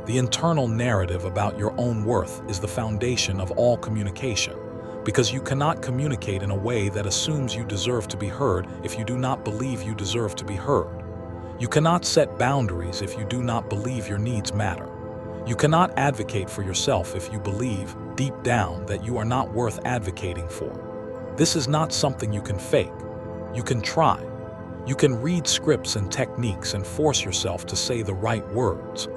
The internal narrative about your own worth is the foundation of all communication, because you cannot communicate in a way that assumes you deserve to be heard if you do not believe you deserve to be heard. You cannot set boundaries if you do not believe your needs matter. You cannot advocate for yourself if you believe, deep down, that you are not worth advocating for. This is not something you can fake. You can try. You can read scripts and techniques and force yourself to say the right words.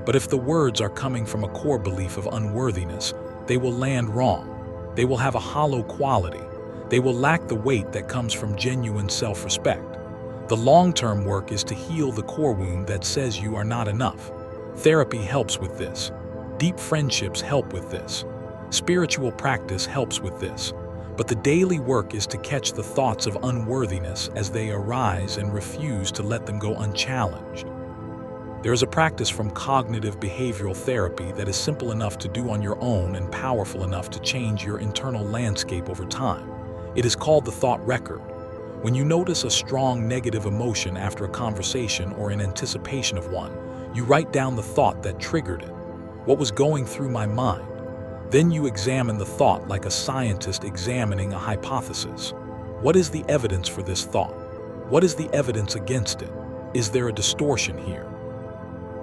But if the words are coming from a core belief of unworthiness, they will land wrong. They will have a hollow quality. They will lack the weight that comes from genuine self-respect. The long-term work is to heal the core wound that says you are not enough. Therapy helps with this. Deep friendships help with this. Spiritual practice helps with this. But the daily work is to catch the thoughts of unworthiness as they arise and refuse to let them go unchallenged. There is a practice from cognitive behavioral therapy that is simple enough to do on your own and powerful enough to change your internal landscape over time. It is called the thought record. When you notice a strong negative emotion after a conversation or in anticipation of one, you write down the thought that triggered it. What was going through my mind? Then you examine the thought like a scientist examining a hypothesis. What is the evidence for this thought? What is the evidence against it? Is there a distortion here?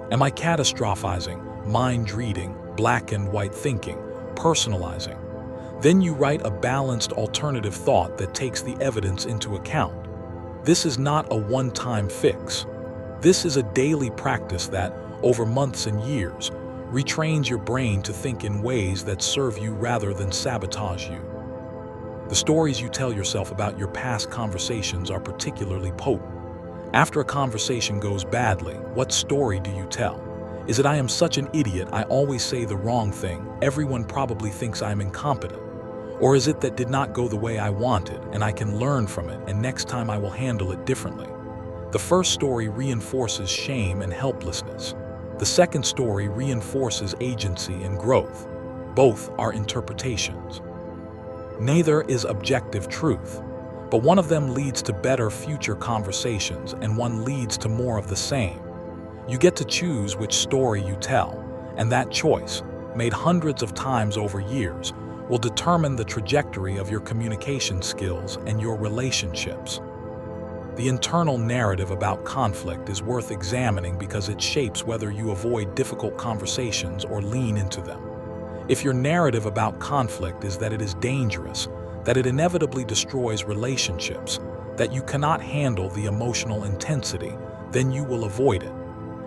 Am I catastrophizing, mind-reading, black and white thinking, personalizing? Then you write a balanced alternative thought that takes the evidence into account. This is not a one-time fix. This is a daily practice that, over months and years, retrains your brain to think in ways that serve you rather than sabotage you. The stories you tell yourself about your past conversations are particularly potent. After a conversation goes badly, what story do you tell? Is it "I am such an idiot, I always say the wrong thing, everyone probably thinks I'm incompetent"? Or is it "that did not go the way I wanted, and I can learn from it, and next time I will handle it differently"? The first story reinforces shame and helplessness. The second story reinforces agency and growth. Both are interpretations. Neither is objective truth, but one of them leads to better future conversations and one leads to more of the same. You get to choose which story you tell, and that choice, made hundreds of times over years, will determine the trajectory of your communication skills and your relationships. The internal narrative about conflict is worth examining because it shapes whether you avoid difficult conversations or lean into them. If your narrative about conflict is that it is dangerous, that it inevitably destroys relationships, that you cannot handle the emotional intensity, then you will avoid it.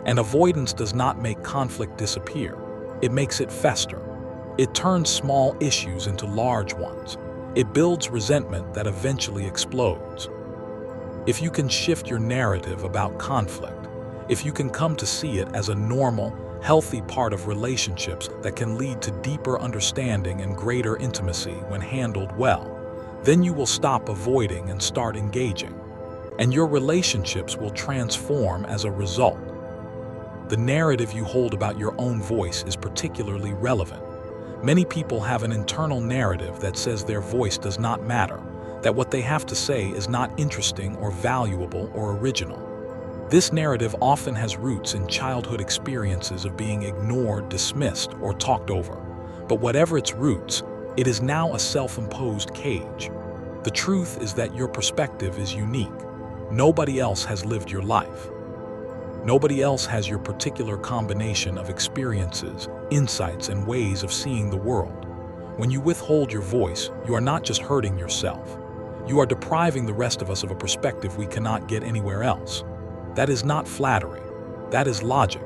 And avoidance does not make conflict disappear. It makes it fester. It turns small issues into large ones. It builds resentment that eventually explodes. If you can shift your narrative about conflict, if you can come to see it as a normal, healthy part of relationships that can lead to deeper understanding and greater intimacy when handled well, then you will stop avoiding and start engaging. And your relationships will transform as a result. The narrative you hold about your own voice is particularly relevant. Many people have an internal narrative that says their voice does not matter, that what they have to say is not interesting or valuable or original. This narrative often has roots in childhood experiences of being ignored, dismissed, or talked over. But whatever its roots, it is now a self-imposed cage. The truth is that your perspective is unique. Nobody else has lived your life. Nobody else has your particular combination of experiences, insights, and ways of seeing the world. When you withhold your voice, you are not just hurting yourself. You are depriving the rest of us of a perspective we cannot get anywhere else. That is not flattery. That is logic.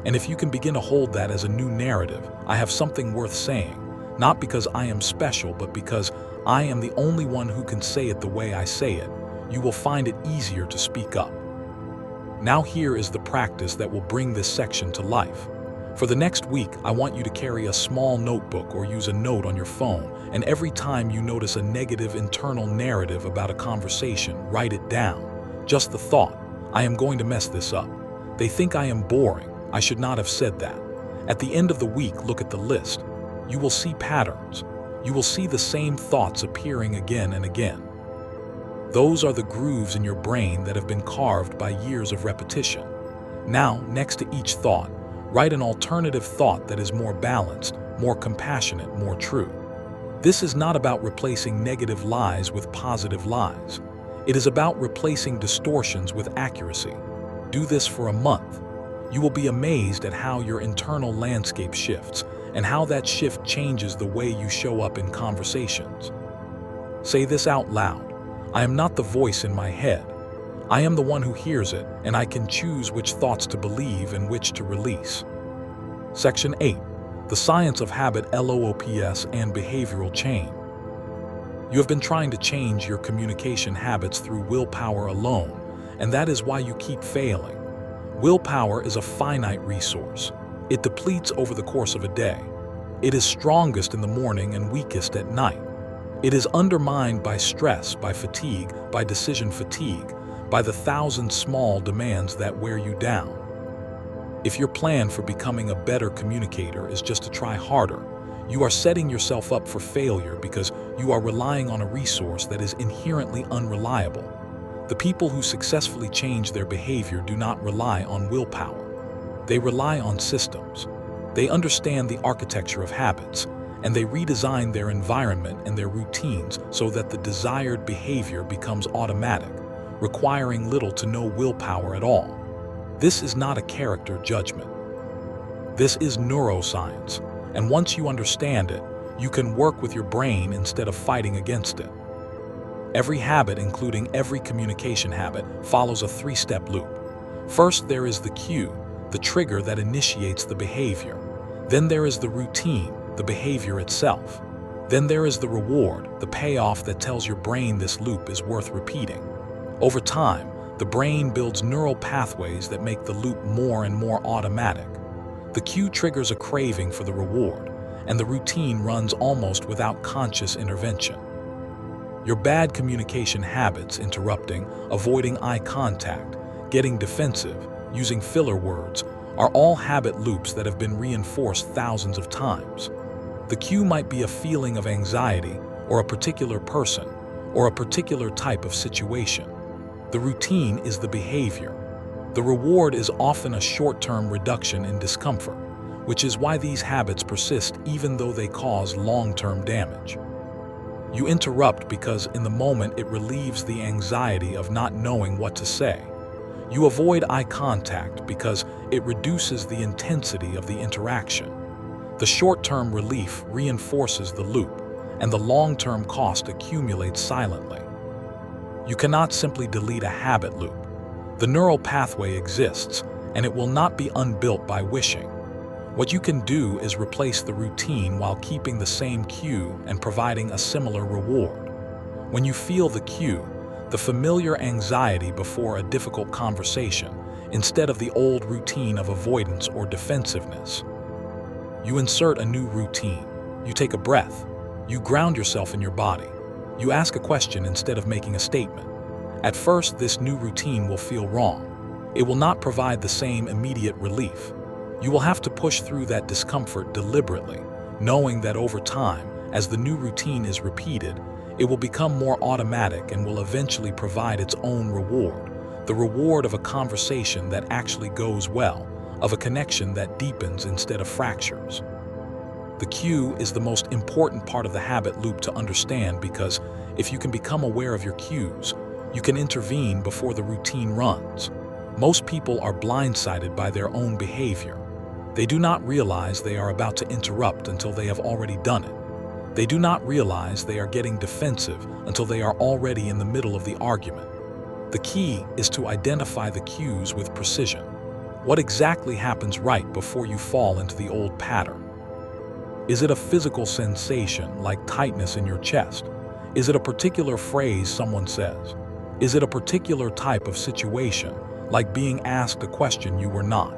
And if you can begin to hold that as a new narrative, I have something worth saying, not because I am special, but because I am the only one who can say it the way I say it, you will find it easier to speak up. Now here is the practice that will bring this section to life. For the next week, I want you to carry a small notebook or use a note on your phone, and every time you notice a negative internal narrative about a conversation, write it down. Just the thought, "I am going to mess this up. They think I am boring. I should not have said that." At the end of the week, look at the list. You will see patterns. You will see the same thoughts appearing again and again. Those are the grooves in your brain that have been carved by years of repetition. Now, next to each thought, write an alternative thought that is more balanced, more compassionate, more true. This is not about replacing negative lies with positive lies. It is about replacing distortions with accuracy. Do this for a month. You will be amazed at how your internal landscape shifts and how that shift changes the way you show up in conversations. Say this out loud. "I am not the voice in my head. I am the one who hears it, and I can choose which thoughts to believe and which to release." Section 8. The Science of Habit, LOOPS, and Behavioral Change. You have been trying to change your communication habits through willpower alone, and that is why you keep failing. Willpower is a finite resource. It depletes over the course of a day. It is strongest in the morning and weakest at night. It is undermined by stress, by fatigue, by decision fatigue, by the 1,000 small demands that wear you down. If your plan for becoming a better communicator is just to try harder, you are setting yourself up for failure because you are relying on a resource that is inherently unreliable. The people who successfully change their behavior do not rely on willpower. They rely on systems. They understand the architecture of habits, and they redesign their environment and their routines so that the desired behavior becomes automatic, requiring little to no willpower at all. This is not a character judgment. This is neuroscience, and once you understand it, you can work with your brain instead of fighting against it. Every habit, including every communication habit, follows a three-step loop. First, there is the cue, the trigger that initiates the behavior. Then there is the routine, the behavior itself. Then there is the reward, the payoff that tells your brain this loop is worth repeating. Over time, the brain builds neural pathways that make the loop more and more automatic. The cue triggers a craving for the reward, and the routine runs almost without conscious intervention. Your bad communication habits, interrupting, avoiding eye contact, getting defensive, using filler words, are all habit loops that have been reinforced thousands of times. The cue might be a feeling of anxiety, or a particular person, or a particular type of situation. The routine is the behavior. The reward is often a short-term reduction in discomfort, which is why these habits persist even though they cause long-term damage. You interrupt because in the moment it relieves the anxiety of not knowing what to say. You avoid eye contact because it reduces the intensity of the interaction. The short-term relief reinforces the loop, and the long-term cost accumulates silently. You cannot simply delete a habit loop. The neural pathway exists, and it will not be unbuilt by wishing. What you can do is replace the routine while keeping the same cue and providing a similar reward. When you feel the cue, the familiar anxiety before a difficult conversation, instead of the old routine of avoidance or defensiveness, you insert a new routine. You take a breath. You ground yourself in your body. You ask a question instead of making a statement. At first, this new routine will feel wrong. It will not provide the same immediate relief. You will have to push through that discomfort deliberately, knowing that over time, as the new routine is repeated, it will become more automatic and will eventually provide its own reward, the reward of a conversation that actually goes well, of a connection that deepens instead of fractures. The cue is the most important part of the habit loop to understand because if you can become aware of your cues, you can intervene before the routine runs. Most people are blindsided by their own behavior. They do not realize they are about to interrupt until they have already done it. They do not realize they are getting defensive until they are already in the middle of the argument. The key is to identify the cues with precision. What exactly happens right before you fall into the old pattern? Is it a physical sensation like tightness in your chest? Is it a particular phrase someone says? Is it a particular type of situation, like being asked a question you were not?